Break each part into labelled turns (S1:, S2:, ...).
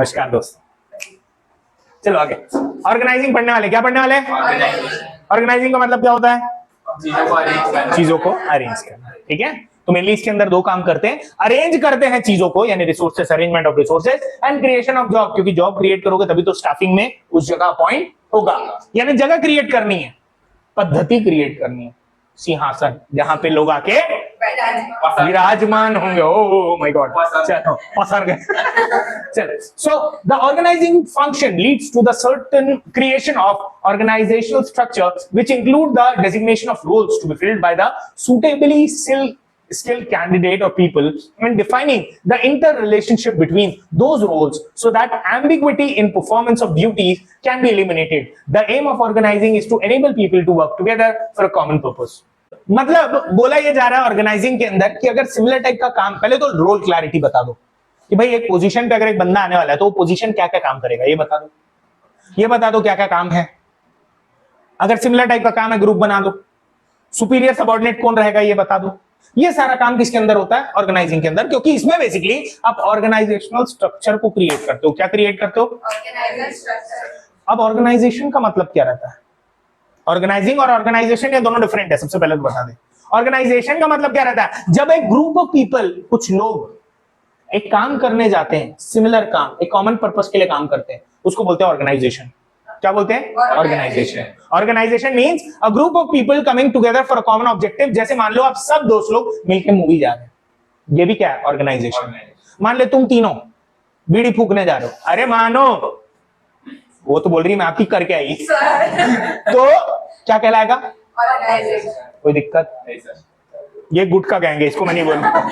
S1: नमस्कार दोस्तों, चलो आगे। ऑर्गेनाइजिंग पढ़ने वाले, क्या पढ़ने वाले? ऑर्गेनाइजिंग का मतलब क्या होता है? चीजों को अरेंज करना, ठीक है। तो मेनली इसके अंदर दो काम करते हैं, अरेंज करते हैं चीजों को, यानी resources, arrangement of resources and creation of job, क्योंकि जॉब क्रिएट करोगे तभी तो स्टाफिंग में उस जगह अपॉइंट होगा, यानी जगह क्रिएट करनी है, पद्धति क्रिएट करनी है, सिंहासन जहां पे लोग आके विराजमान होंगे। ओह माय गॉड, चलो पसर गए। चलो, so the organising function leads to the certain creation of organizational structure which include the designation of roles to be filled by the suitably skilled candidate or people, and defining the interrelationship between those roles so that ambiguity in performance of duties can be eliminated. The aim of organizing is to enable people to work together for a common purpose. मतलब बोला ये जा रहा है organising के अंदर कि अगर सिमिलर टाइप का काम, पहले तो रोल क्लैरिटी बता दो कि भाई एक पोजीशन पे अगर एक बंदा आने वाला है तो वो पोजीशन क्या क्या काम करेगा, ये बता दो, ये बता दो क्या क्या काम है। अगर सिमिलर टाइप का काम है ग्रुप बना दो, सुपीरियर सबऑर्डिनेट कौन रहेगा ये बता दो। ये सारा काम किसके अंदर होता है? ऑर्गेनाइजिंग के अंदर, क्योंकि इसमें बेसिकली आप ऑर्गेनाइजेशनल स्ट्रक्चर को क्रिएट करते हो। क्या क्रिएट करते हो? Organisation structure. अब ऑर्गेनाइजेशन का मतलब क्या रहता है? ऑर्गेनाइजिंग और ऑर्गेनाइजेशन ये दोनों डिफरेंट है, सबसे पहले तो बता दें। ऑर्गेनाइजेशन का मतलब क्या रहता है? जब एक ग्रुप ऑफ पीपल, कुछ लोग एक काम करने जाते हैं, सिमिलर काम, एक कॉमन पर्पस के लिए काम करते हैं, उसको बोलते हैं ऑर्गेनाइजेशन। क्या बोलते हैं? Organisation. Organisation means a group of people coming together for a common objective. जैसे मान लो आप सब दोस्त लोग मिलकर मूवी जा रहे हैं, ये भी क्या है? ऑर्गेनाइजेशन। मान ले तुम तीनों बीड़ी फूकने जा रहे हो, अरे मानो वो तो बोल रही मैं आपकी करके आई तो क्या कहलाएगा? कोई दिक्कत? ये गुटखा कहेंगे इसको, मैं नहीं बोलूंगा।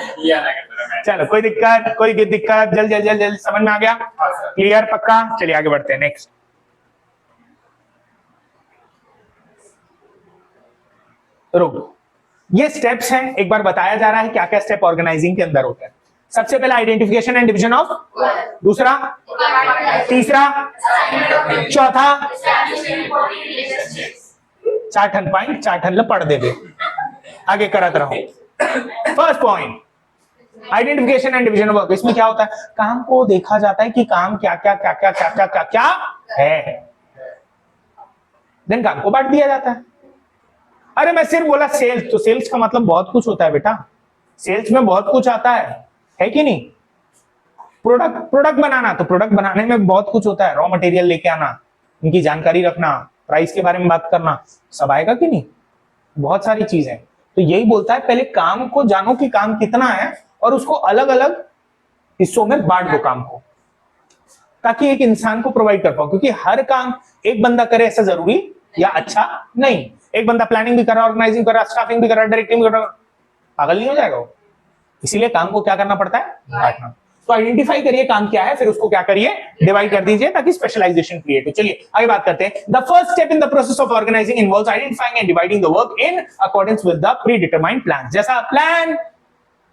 S1: चलो कोई दिक्कत, कोई दिक्कत, जल्द समझ में आ गया? क्लियर? पक्का? चलिए आगे बढ़ते हैं। नेक्स्ट, रुक दो, ये स्टेप्स हैं, एक बार बताया जा रहा है क्या क्या स्टेप ऑर्गेनाइजिंग के अंदर होते हैं। सबसे पहला आइडेंटिफिकेशन एंड डिवीजन ऑफ, दूसरा, तीसरा, चौथा, चाठन पॉइंट, चाठन पढ़ दे, आगे करत रहो। First point, identification and division work. इसमें क्या होता है? काम को देखा जाता है कि काम क्या क्या क्या क्या क्या क्या क्या क्या है, देन काम को बांट दिया जाता है। अरे मैं सिर्फ बोला सेल्स, तो सेल्स का मतलब बहुत कुछ होता है बेटा, सेल्स में बहुत कुछ आता है कि नहीं? प्रोडक्ट बनाना, तो प्रोडक्ट बनाने में बहुत कुछ होता है, रॉ मटेरियल लेके आना, उनकी जानकारी रखना, प्राइस के बारे में बात करना, सब आएगा कि नहीं? बहुत सारी चीजें। तो यही बोलता है पहले काम को जानो कि काम कितना है और उसको अलग अलग हिस्सों में बांट दो काम को, ताकि एक इंसान को प्रोवाइड कर पाओ, क्योंकि हर काम एक बंदा करे ऐसा जरूरी या अच्छा नहीं। एक बंदा प्लानिंग भी कर रहा है, ऑर्गेनाइजिंग कर रहा है, स्टाफिंग भी कर रहा है, डायरेक्टिंग भी कर रहा है, पागल नहीं हो जाएगा वो? इसीलिए काम को क्या करना पड़ता है? बांटना। तो आइडेंटिफाई करिए काम क्या है, फिर उसको क्या करिए? डिवाइड कर दीजिए, ताकि स्पेशलाइजेशन क्रिएट हो। चलिए आगे बात करते हैं। The first step in the process of organising involves identifying and dividing the work in accordance with the predetermined plan. जैसा प्लान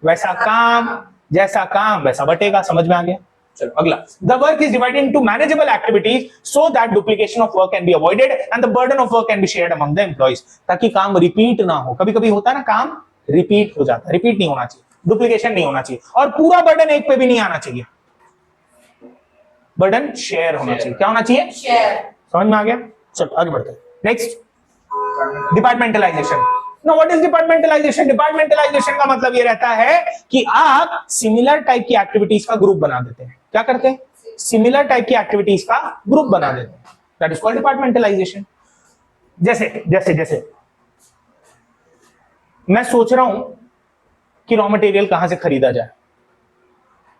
S1: वैसा काम, जैसा काम वैसा बटेगा। समझ में आ गया? चलो अगला, the work is divided into manageable activities so that duplication of work can be avoided and the burden of work can be shared among the employees, ताकि काम रिपीट ना हो। कभी कभी होता है ना काम रिपीट हो जाता है, रिपीट नहीं होना चाहिए, डुप्लीकेशन नहीं होना चाहिए, और पूरा बर्डन एक पे भी नहीं आना चाहिए, बर्डन शेयर होना चाहिए। क्या होना चाहिए? शेयर। समझ में आ गया? चलो आगे बढ़ते हैं। Next, departmentalisation. Now what is departmentalisation? Departmentalisation का मतलब ये रहता है कि आप सिमिलर टाइप की एक्टिविटीज का ग्रुप बना देते हैं। क्या करते हैं? सिमिलर टाइप की एक्टिविटीज का ग्रुप बना देते हैं। That is called departmentalisation. जैसे जैसे जैसे मैं सोच रहा हूं कि रॉ मटेरियल कहां से खरीदा जाए,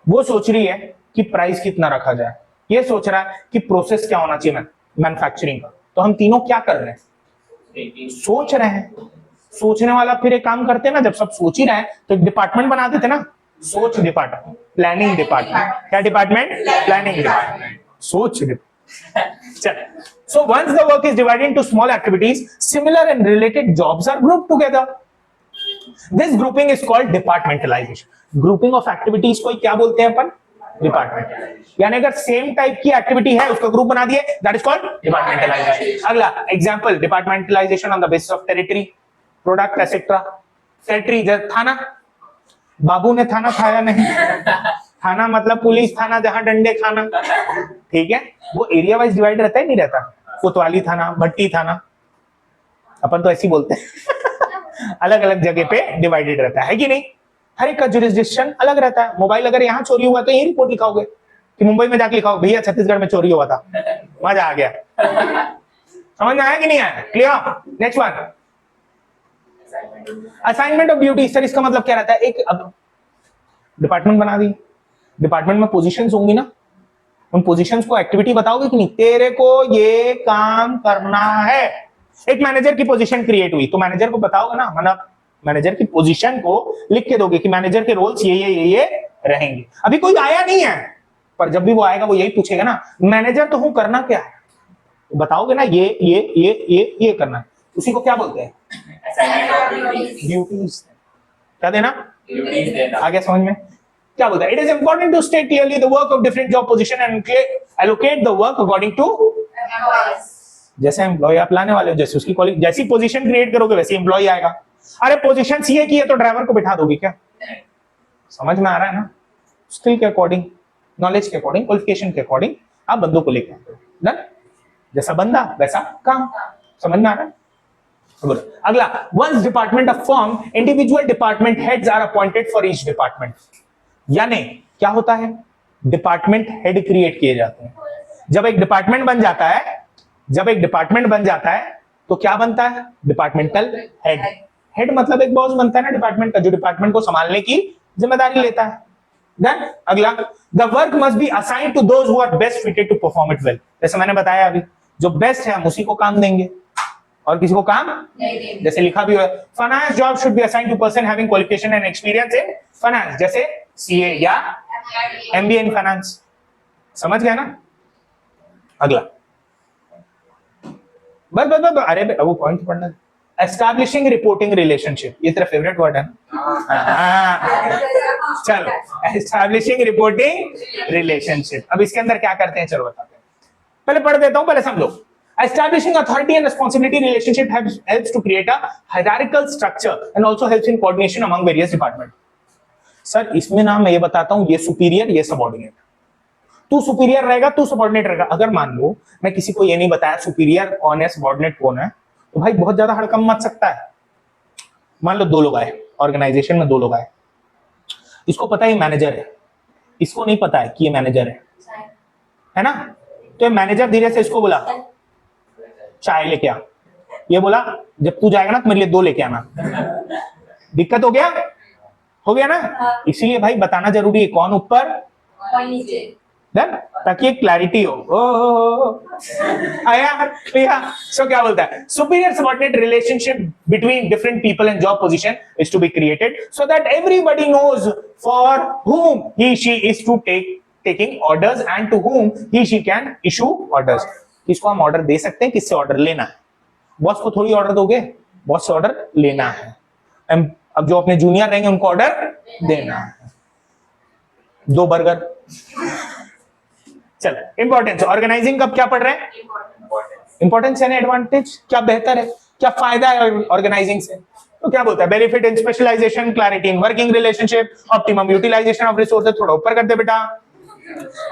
S1: वो सोच रही है कि प्राइस कितना रखा जाए, ये सोच रहा है कि प्रोसेस क्या होना चाहिए मैन्युफैक्चरिंग का। तो हम तीनों क्या कर रहे हैं? सोच रहे हैं। सोचने वाला फिर एक काम करते हैं ना, जब सब सोच ही रहे हैं तो एक डिपार्टमेंट बना देते ना, सोच डिपार्टमेंट, प्लानिंग डिपार्टमेंट। क्या डिपार्टमेंट? प्लानिंग डिपार्टमेंट, सोच डिपार्टमेंट। चल, so once the work is divided into small activities, similar and related jobs are grouped together. This grouping is called departmentalization. Grouping of activities को क्या बोलते हैं अपन? Department. यानी अगर same type की activity है उसका ग्रुप बना दिए, दैट इज कॉल्ड डिपार्टमेंटलाइजेशन। अगला example, departmentalisation on the basis of territory, product etcetera. Territory, थाना, बाबू ने थाना खाया नहीं थाना मतलब पुलिस थाना जहां डंडे खाना, ठीक है। वो एरिया वाइज डिवाइड रहता है नहीं रहता? कोतवाली थाना, भट्टी थाना, अपन तो ऐसे ही बोलते हैं अलग अलग जगह पे डिवाइडेड रहता है कि नहीं? हर एक का जुरिस्डिक्शन अलग रहता है। मोबाइल अगर यहाँ चोरी हुआ तो यही रिपोर्ट लिखाओगे कि मुंबई में जाके लिखाओ भैया छत्तीसगढ़ में चोरी हुआ था, मजा आ गया। समझ में आया कि नहीं आया? Clear? Next one, assignment of duty. Sir इसका मतलब क्या रहता है? एक अब डिपार्टमेंट बना दी, डिपार्टमेंट में पोजीशंस होंगी ना, उन पोजीशंस को एक्टिविटी बताओगे कि नहीं, तेरे को ये काम करना है। एक मैनेजर की पोजीशन क्रिएट हुई तो मैनेजर को बताओगे ना, मतलब मैनेजर की पोजीशन को लिख के दोगे कि मैनेजर के रोल्स ये रहेंगे। अभी कोई आया नहीं है, पर जब भी वो आएगा वो यही पूछेगा ना, मैनेजर तो हूं, करना क्या है? तो बताओगे ना ये करना है। उसी को क्या बोलते हैं? ड्यूटीज। क्या देना? ड्यूटीज देना। आ गया समझ में? क्या बोलता है? It is important to state clearly the work of different job position and allocate the work according to. जैसे एम्प्लॉय आप लाने वाले हो, जैसे उसकी जैसी पोजीशन क्रिएट करोगे वैसे एम्प्लॉय आएगा। अरे पोजीशन सीए की है तो ड्राइवर को बिठा दोगे क्या? समझ में आ रहा है ना? स्किल के अकॉर्डिंग, नॉलेज के अकॉर्डिंग, क्वालिफिकेशन के अकॉर्डिंग आप बंदों को लेके आते हो। डन? जैसा बंदा वैसा काम। समझ में आ रहा है? अगला, once department of firm, individual department heads are appointed for each department। यानी क्या होता है? डिपार्टमेंट हेड क्रिएट किए जाते हैं। जब एक डिपार्टमेंट बन जाता है, तो क्या बनता है? Departmental head. हेड मतलब एक बॉस बनता है ना डिपार्टमेंट का, जो डिपार्टमेंट को संभालने की जिम्मेदारी लेता है। देन अगला, the work must be assigned to those who are best fitted to perform it well. जैसे मैंने बताया अभी, जो बेस्ट है हम उसी को काम देंगे और किसी को काम नहीं देंगे। जैसे लिखा भी है, finance job should be assigned to person having qualification and experience in finance, जैसे सीए या एमबीए इन फाइनेंस। समझ गया ना? अगला, बस अरे वो पॉइंट पढ़ना। एस्टैब्लिशिंग रिपोर्टिंग रिलेशनशिप, ये तेरा फेवरेट वर्ड है ना? चलो, एस्टैब्लिशिंग रिपोर्टिंग रिलेशनशिप। अब इसके अंदर क्या करते हैं चलो बताते हैं। पहले पढ़ देता हूं, पहले समझो। Establishing authority and responsibility relationship helps to create a hierarchical structure and also helps in coordination among various departments. Sir इसमें ना मैं ये बताता हूं, ये सुपीरियर ये सबऑर्डिनेट। तू सुपीरियर रहेगा, तू सबऑर्डिनेट रहेगा। अगर मान लो मैं किसी को ये नहीं बताया सुपीरियर कौन है सबऑर्डिनेट कौन है, तो भाई बहुत ज्यादा हड़कंप मच सकता है। मान लो दो लोग आए, ऑर्गेनाइजेशन में दो लोग आए, इसको पता है मैनेजर है, इसको नहीं पता है कि ये मैनेजर है ना? तो मैनेजर धीरे से इसको बोला चाय लेके आ, ये बोला जब तू जाएगा ना तो मेरे लिए दो लेके आना। दिक्कत हो गया ना? इसीलिए भाई बताना जरूरी है कौन ऊपर ताकि एक क्लैरिटी हो। आया क्लियर? सो क्या बोलता है? Superior subordinate relationship between different people and job position is to be created so that everybody knows for whom he she is to taking orders and to whom he she can issue orders। किसको हम order दे सकते हैं, किससे order लेना है। Boss को थोड़ी order दोगे, बॉस से ऑर्डर लेना है। अब जो अपने जूनियर रहेंगे उनको ऑर्डर देना है। दो बर्गर। चलो, इंपॉर्टेंस ऑर्गेनाइजिंग कब क्या पढ़ रहे हैं? इंपॉर्टेंस यानी एडवांटेज, क्या बेहतर है, क्या फायदा है ऑर्गेनाइजिंग से। तो क्या बोलता है? Benefit in specialisation, clarity in working relationship, optimum utilisation of resources. थोड़ा ऊपर कर दे बेटा।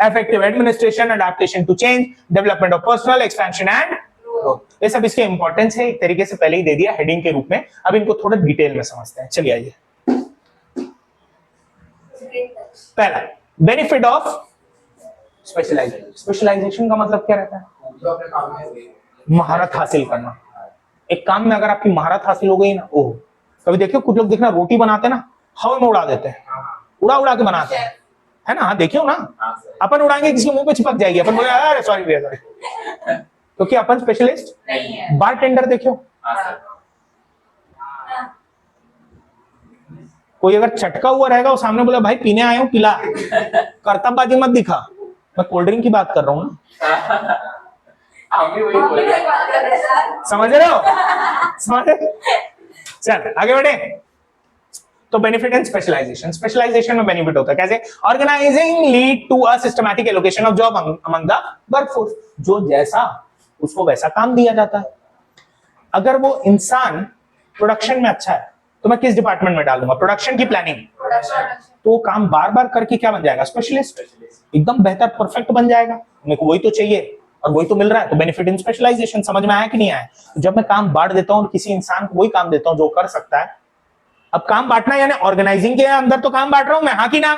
S1: effective administration, adaptation to change, development of personal expansion and growth। ये सब इसके इंपॉर्टेंस है, एक तरीके से पहले ही दे दिया हेडिंग के रूप में। अब इनको थोड़ा डिटेल में समझते हैं। चलिए आइए। पहला, बेनिफिट ऑफ स्पेशलाइजेशन। स्पेशलाइजेशन का मतलब क्या रहता है? महारत हासिल करना। एक काम में अगर आपकी महारत हासिल हो गई ना, ओह, कभी देखियो कुछ लोग देखना रोटी बनाते ना हवा में उड़ा देते हैं, उड़ा के बनाते हैं, है ना? हाँ देखियो ना, अपन उड़ाएंगे किसी मुंह पे चिपक जाएगी, अपन बोले अरे सॉरी भैया सॉरी, क्योंकि अपन स्पेशलिस्ट नहीं है। बार टेंडर देखियो, कोई अगर चटका हुआ रहेगा वो सामने बोला भाई पीने आया हूं पिला, करतबबाजी मत दिखा। मैं कोल्ड ड्रिंक की बात कर रहा हूँ ना, समझ रहे हो? चल आगे बढ़े। तो बेनिफिट एंड स्पेशलाइजेशन। स्पेशलाइजेशन में बेनिफिट होता है कैसे? Organising lead to a systematic allocation of job among the workforce. जो जैसा उसको वैसा काम दिया जाता है। अगर वो इंसान प्रोडक्शन में अच्छा है तो मैं किस डिपार्टमेंट में डालूंगा? प्रोडक्शन की प्लानिंग। तो काम बार बार करके क्या बन जाएगा? स्पेशलिस्ट। एकदम बेहतर परफेक्ट बन जाएगा। मेरे को वही तो चाहिए और वही तो मिल रहा है, तो बेनिफिट इन स्पेशलाइजेशन। समझ में आया कि नहीं आया? तो जब मैं काम बांट देता हूँ किसी इंसान को वही काम देता हूँ जो कर सकता है। अब काम बांटना यानी ऑर्गेनाइजिंग के अंदर तो काम बांट रहा हूं मैं, हाँ कि ना?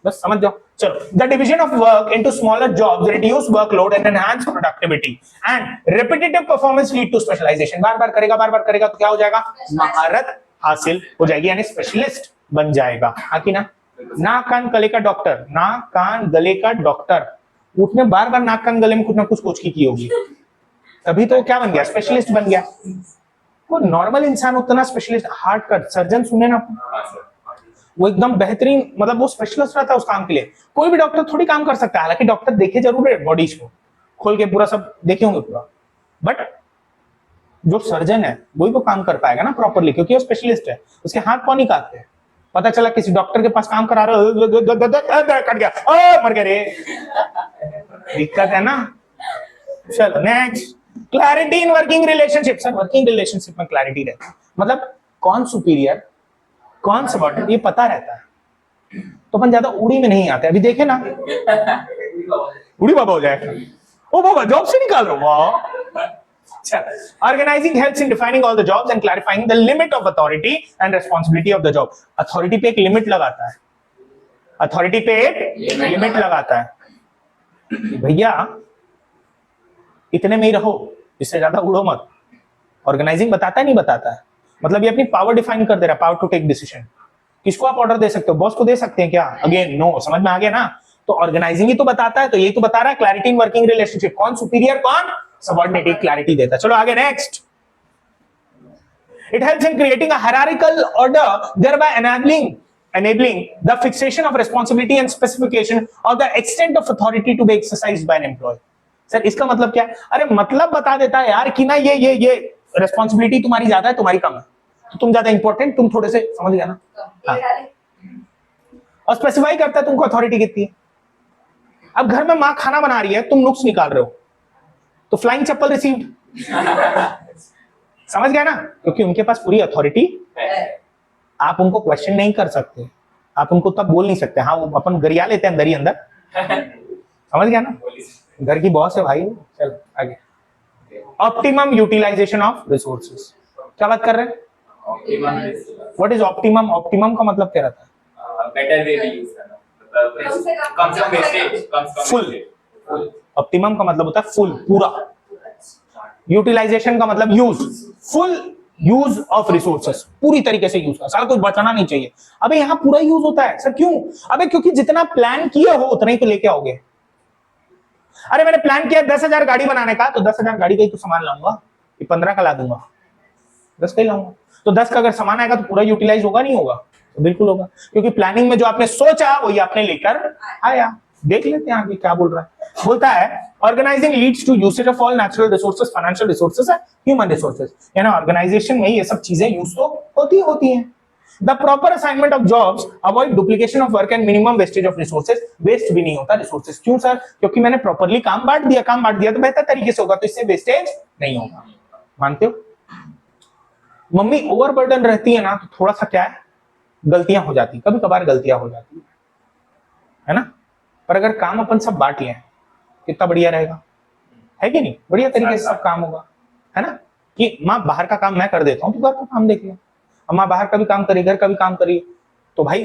S1: बस समझ जाओ। चलो, the division of work into smaller jobs reduce workload and enhance productivity and repetitive performance lead to specialisation. बार बार करेगा तो क्या हो जाएगा? महारत हासिल हो जाएगी, यानी स्पेशलिस्ट बन जाएगा, हाँ कि ना? नाक कान गले का डॉक्टर, नाक कान गले का डॉक्टर, उसने बार बार नाक कान गले में कुछ ना कुछ कोच की होगी, तभी तो क्या बन गया? स्पेशलिस्ट बन गया। वो नॉर्मल इंसान उतना स्पेशलिस्ट, हार्ट का सर्जन सुने ना, वो एकदम बेहतरीन, मतलब वो स्पेशलिस्ट रहता है उस काम के लिए। कोई भी डॉक्टर थोड़ी काम कर सकता है, हालांकि डॉक्टर देखे जरूर है बॉडीज को खोल के, पूरा सब देखे होंगे पूरा, बट जो सर्जन है वही वो काम कर पाएगा ना प्रॉपरली, क्योंकि वो स्पेशलिस्ट है। उसके हाथ पाँव नहीं काटते। पता चला किसी डॉक्टर के पास काम करा रहे हो, कट गया, मर गया रे, दिक्कत है ना। चलो next, clarity in working relationship. Sir working relationship में क्लैरिटी रहती है, मतलब कौन सुपीरियर कौन सबऑर्डिनेट ये पता रहता है, तो अपन ज्यादा उड़ी में नहीं आते। अभी देखे ना, उड़ी बाबा हो जाए, ओ बाबा जॉब से निकाल रहा हूं, वाह। Organizing helps in defining all the jobs and clarifying the limit of authority and responsibility of the job. Authority पे एक लिमिट लगाता है, अथॉरिटी पे एक लिमिट लगाता है, भैया इतने में ही रहो, इससे ज्यादा उड़ो मत। ऑर्गेनाइजिंग बताता है नहीं बताता है, मतलब ये अपनी पावर डिफाइन कर दे रहा है, पावर टू टेक डिसीजन। किसको आप ऑर्डर दे सकते हो? बॉस को दे सकते हैं क्या? अगेन नो, समझ में आ गया ना? तो ऑर्गेनाइजिंग ही तो बताता है, तो यही तो बता रहा है क्लैरिटी इन वर्किंग रिलेशनशिप, कौन सुपीरियर कौन सबऑर्डिनेट, क्लैरिटी देता है। चलो आगे next, it helps in creating a hierarchical order thereby enabling the fixation of responsibility and specification of the extent of authority to be exercised by an employee. Sir इसका मतलब क्या है? अरे मतलब बता देता है यार कि ना ये रेस्पॉन्सिबिलिटी तुम्हारी ज्यादा है, तुम्हारी कम है, तो तुम ज्यादा इंपॉर्टेंट, तुम थोड़े से, समझ गया ना? हाँ। और स्पेसिफाई करता है तुमको अथॉरिटी कितनी है। अब घर में माँ खाना बना रही है, तुम नुक्स निकाल रहे हो, तो फ्लाइंग चप्पल रिसीव्ड, समझ गया ना? क्योंकि उनके पास पूरी अथॉरिटी है, आप उनको क्वेश्चन नहीं कर सकते, आप उनको तब बोल नहीं सकते। हाँ वो अपन गरिया लेते हैं अंदर ही अंदर, समझ गया ना? घर की बॉस है भाई। चल आगे, ऑप्टिमम यूटिलाइजेशन ऑफ रिसोर्सेज। क्या बात कर रहे हैं? What is optimum? ऑप्टिमम का मतलब क्या रहता है?
S2: बेटर वे में यूज करना, कम से कम वेस्टेज,
S1: फुल। ऑप्टिमम का मतलब होता है फुल, पूरा। यूटिलाइजेशन का मतलब use, full use of resources, पूरी तरीके से यूज, सारा कुछ बचाना नहीं चाहिए। अबे यहाँ पूरा यूज होता है सर, क्यों? अबे क्योंकि जितना प्लान किए हो उतना ही तो लेके आओगे। अरे मैंने प्लान किया 10,000 गाड़ी बनाने का, तो 10,000 गाड़ी का ही तो सामान लाऊंगा, ये 15 का ला दूंगा, 10 का ही लाऊंगा। तो 10 का अगर सामान आएगा तो पूरा यूटिलाइज होगा नहीं होगा? तो बिल्कुल होगा, क्योंकि प्लानिंग में जो आपने सोचा वही आपने लेकर आया। देख लेते हैं आगे क्या बोल रहा है। बोलता है organising leads to usage of all natural resources, financial resources and human resources. यानी ऑर्गेनाइजेशन में ये सब चीजें यूज तो होती हैं। The proper assignment of jobs avoid duplication of work and minimum wastage of resources. Waste भी नहीं होता रिसोर्सेज। क्यों सर? क्योंकि मैंने प्रॉपरली काम बांट दिया तो बेहतर तरीके से होगा, तो इससे वेस्टेज नहीं होगा। मानते हो? मम्मी ओवरबर्डन रहती है ना, तो थोड़ा सा क्या है, गलतियां हो जाती, कभी कभार गलतियां हो जाती है ना? पर अगर काम अपन सब बांट लें कितना बढ़िया रहेगा, है कि नहीं? बढ़िया तरीके से सब काम होगा, है ना? कि माँ बाहर का काम मैं कर देता हूँ, तो घर का काम देख लिया, अम्मा बाहर का भी काम करी, घर का भी काम करी, तो भाई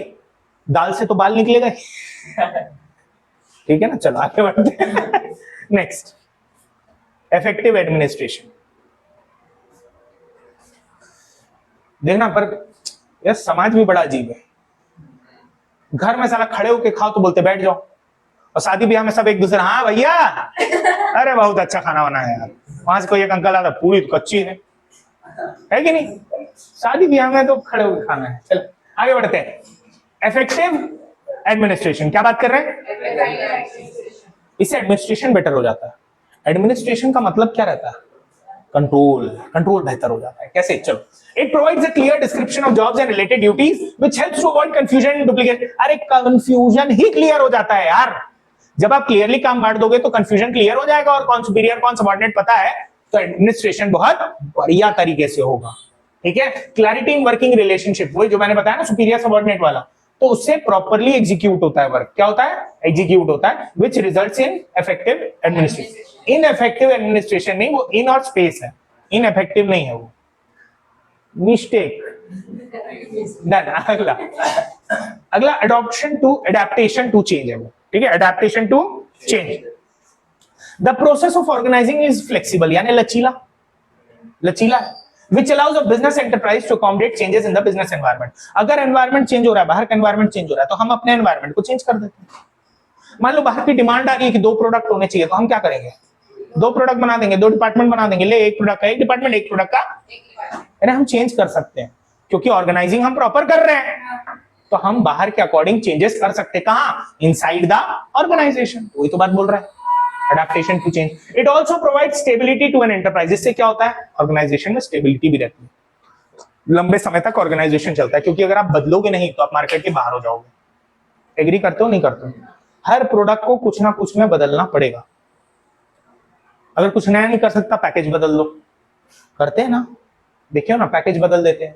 S1: दाल से तो बाल निकलेगा। ठीक है ना? चलो आगे बढ़ते हैं। Next, effective administration. देखना, पर यह समाज भी बड़ा अजीब है। घर में साला खड़े होके खाओ तो बोलते बैठ जाओ, और शादी ब्याह में सब एक दूसरे, हाँ भैया अरे बहुत अच्छा खाना बना है यार, वहां से कोई एक अंकल आता, पूरी तो कच्ची है कि नहीं? शादी ब्याह में तो खड़े होकर खाना है। चलो आगे बढ़ते हैं। इफेक्टिव एडमिनिस्ट्रेशन, क्या बात कर रहे हैं? इससे एडमिनिस्ट्रेशन बेटर हो जाता है। एडमिनिस्ट्रेशन का मतलब क्या रहता है? कंट्रोल बेहतर हो जाता है। कैसे? चलो, it provides a clear description of jobs and related duties which helps to avoid confusion and duplicate. अरे कंफ्यूजन ही क्लियर हो जाता है यार, जब आप क्लियरली काम बांट दोगे तो कंफ्यूजन क्लियर हो जाएगा, और कौन सुपीरियर कौन सबऑर्डिनेट पता है, तो एडमिनिस्ट्रेशन बहुत बढ़िया तरीके से होगा। ठीक है। क्लैरिटी इन वर्किंग रिलेशनशिप, वही जो मैंने बताया ना सुपीरियर सबऑर्डिनेट वाला, तो उससे प्रॉपरली एग्जीक्यूट होता है वर्क। क्या होता है? एग्जीक्यूट होता है, which results in effective administration. Ineffective administration नहीं, वो इन और स्पेस है, इनइफेक्टिव नहीं है वो, मिस्टेक। डन। अगला अगला एडेप्टेशन टू चेंज है वो, ठीक है, adaptation to change. The process of organising is flexible, यानी लचीला, लचीला which allows a business enterprise to accommodate changes in the business environment। अगर एनवायरनमेंट चेंज हो रहा है, बाहर का एनवायरनमेंट चेंज हो रहा है, तो हम अपने एनवायरनमेंट को चेंज कर देते हैं। मान लो बाहर की डिमांड आ रही है कि 2 प्रोडक्ट होने चाहिए, तो हम क्या करेंगे? 2 प्रोडक्ट बना देंगे, 2 डिपार्टमेंट बना देंगे, ले एक प्रोडक्ट का एक डिपार्टमेंट, एक प्रोडक्ट का, यानी हम चेंज कर सकते हैं क्योंकि ऑर्गेनाइजिंग हम प्रॉपर कर रहे हैं, तो हम बाहर के अकॉर्डिंग चेंजेस कर सकते हैं। कहां? Inside the organisation. वही तो बात बोल रहा है, adaptation to change. It also provides stability to an enterprise। इससे क्या होता है? ऑर्गेनाइजेशन में स्टेबिलिटी भी रहती है, लंबे समय तक ऑर्गेनाइजेशन चलता है, क्योंकि अगर आप बदलोगे नहीं तो आप मार्केट के बाहर हो जाओगे। एग्री करते हो? नहीं करते हो? हर प्रोडक्ट को कुछ ना कुछ में बदलना पड़ेगा। अगर कुछ नया नहीं कर सकता, पैकेज बदल लो। करते हैं ना, देखियो ना, पैकेज बदल देते हैं।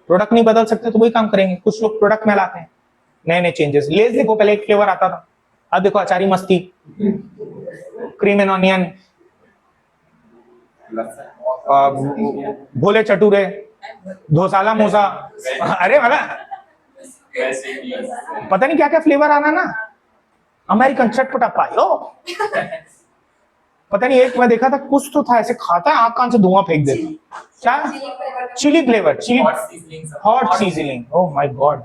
S1: प्रोडक्ट नहीं बदल सकते तो वही काम करेंगे, कुछ लोग प्रोडक्ट में लाते हैं नए नए चेंजेस। लेस देखो, पहले एक फ्लेवर आता था, अब देखो अचारी मस्ती, क्रीम एंड ऑनियन, भोले चटूरे, धोसाला मोसा, अरे वाला पता नहीं क्या क्या फ्लेवर आना ना, अमेरिकन चटपटा पायो, पता नहीं एक मैं देखा था, कुछ तो था ऐसे खाता है, आंख कान से धुआं फेंक देता। क्या? Chilli flavour, chilli hot seasoning. Oh my god,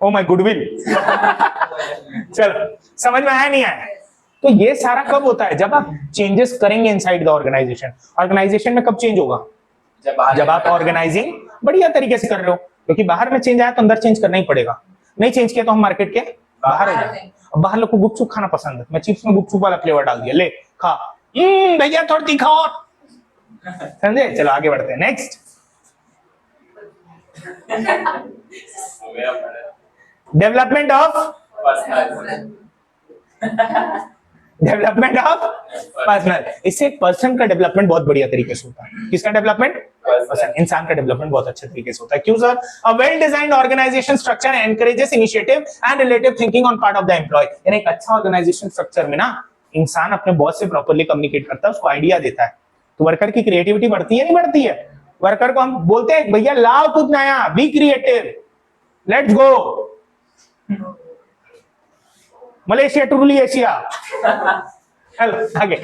S1: oh my goodwill. चलो, समझ में आया नहीं आया? तो ये सारा कब होता है? जब आप चेंजेस करेंगे इनसाइड द ऑर्गेनाइजेशन। ऑर्गेनाइजेशन में कब चेंज होगा? जब आप ऑर्गेनाइजिंग बढ़िया तरीके से कर रहे हो, क्योंकि बाहर में चेंज आया तो अंदर चेंज करना ही पड़ेगा। नहीं चेंज किया तो हम मार्केट के बाहर हो जाए। अब बाहर लोग को गुपचुप खाना पसंद है, मैं चिप्स में गुपचुप वाला फ्लेवर डाल दिया, ले खा, भैया थोड़ी तीखा और, समझे? चलो आगे बढ़ते हैं। Next, development of development of personal. इससे एक पर्सन का डेवलपमेंट बहुत बढ़िया तरीके से होता है। किसका डेवलपमेंट? पर्सन, इंसान का डेवलपमेंट बहुत अच्छे तरीके से होता है। क्यों sir? A well designed organisation structure encourages initiative and relative thinking on part of the employ. यानी एक अच्छा ऑर्गेनाइजेशन स्ट्रक्चर में ना इंसान अपने बॉस से प्रॉपर्ली कम्युनिकेट करता है, उसको आइडिया देता है, तो वर्कर की क्रिएटिविटी बढ़ती है नहीं बढ़ती है? वर्कर को हम बोलते हैं भैया लाओ कुछ नया, be creative, let's go Malaysia to rule Asia. Hello आगे।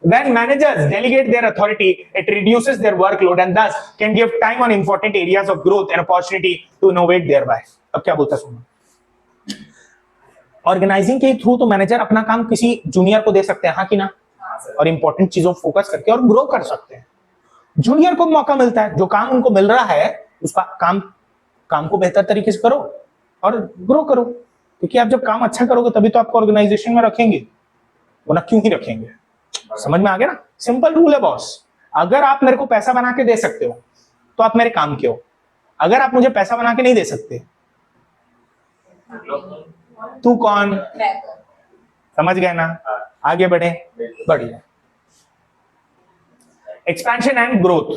S1: When managers delegate their authority, it reduces their workload and thus can give time on important areas of growth and opportunity to innovate thereby। अब क्या बोलता सुनो, organising के through तो manager अपना काम किसी जूनियर को दे सकते हैं, हाँ कि ना? और इंपॉर्टेंट चीजों फोकस करके और ग्रो कर सकते हैं। जूनियर को मौका मिलता है, जो काम उनको मिल रहा है उसका काम को बेहतर तरीके से करो और ग्रो करो, क्योंकि आप जब काम अच्छा करोगे तभी तो आपको ऑर्गेनाइजेशन में रखेंगे, वरना क्यों ही रखेंगे। समझ में आ गया ना? सिंपल रूल है बॉस, अगर आप मेरे को पैसा बना के दे सकते हो तो आप मेरे काम के हो, अगर आप मुझे पैसा बना के नहीं दे सकते तू कौन? समझ गए ना? आगे बढ़े, बढ़िया। Expansion and growth,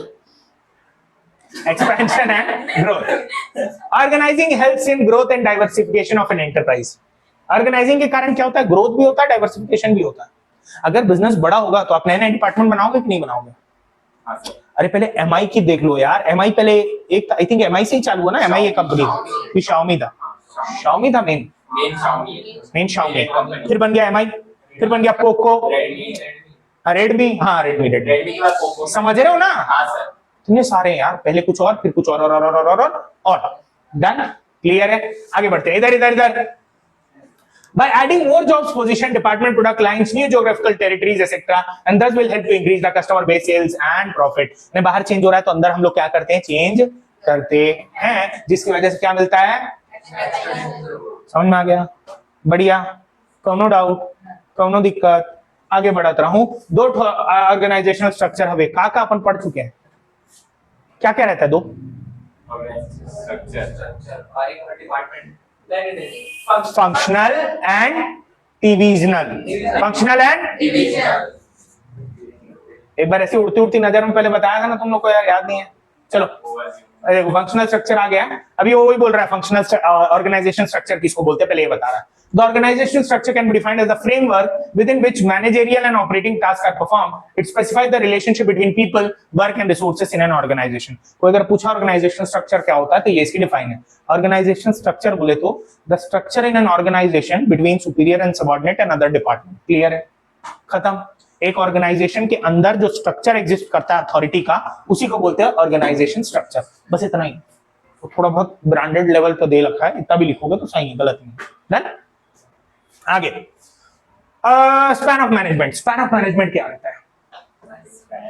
S1: expansion and growth। Organizing helps in growth and diversification of an enterprise। Organizing के कारण क्या होता है? ग्रोथ भी होता है, डाइवर्सिफिकेशन भी होता है। अगर बिजनेस बड़ा होगा तो आप नए नए डिपार्टमेंट बनाओगे कि नहीं बनाओगे? अरे पहले एमआई की देख लो यार, एमआई पहले एक आई थिंक एमआई से ही चालू हुआ ना, एमआई एक कंपनी थी, शाओमी था मेन शाओमी, फिर बन गया एमआई, फिर बन गया पोको, रेडमी, हाँ रेडमी, समझ रहे हो ना? इतने सारे यार, पहले कुछ और फिर कुछ और डन, क्लियर है? आगे बढ़ते हैं, इधर। By adding more jobs, position, department, product lines, new geographical territories, etc., and thus will help to increase the customer base, sales and profit। ने बाहर चेंज हो रहा है तो अंदर हम लोग क्या करते हैं? चेंज करते हैं, जिसकी वजह से क्या मिलता है? समझ में आ गया? बढ़िया, कोनो डाउट, कोनो दिक्कत? आगे बढ़ाता रहूं। 2 ऑर्गेनाइजेशनल स्ट्रक्चर हवे का अपन पढ़ चुके हैं, क्या क्या रहता है? 2 functional and divisional. Functional and एक बार ऐसी उड़ती उड़ती नजर में पहले बताया था ना तुम लोग को, यार याद नहीं है? चलो देखो फंक्शनल स्ट्रक्चर आ गया है। अभी वो वही बोल रहा है फंक्शनल ऑर्गेनाइजेशन स्ट्रक्चर किसको बोलते हैं, पहले ये बता रहा है। The organizational structure can be defined as a framework within which managerial and operating tasks are performed. It specifies the relationship between people, work and resources in an organization. कोई अगर पूछा organizational structure क्या होता है तो ये इसकी define है। Organization structure बोले तो the structure in an organization between superior and subordinate and other department. Clear है, खत्म। एक ऑर्गेनाइजेशन के अंदर जो स्ट्रक्चर एग्जिस्ट करता है अथॉरिटी का, उसी को बोलते हैं ऑर्गेनाइजेशन स्ट्रक्चर। बस इतना ही, तो थोड़ा बहुत ब्रांडेड लेवल पे दे रखा है, इतना भी लिखोगे तो सही है, गलत नहीं। डन। आगे span of management. Span of management क्या रहता है?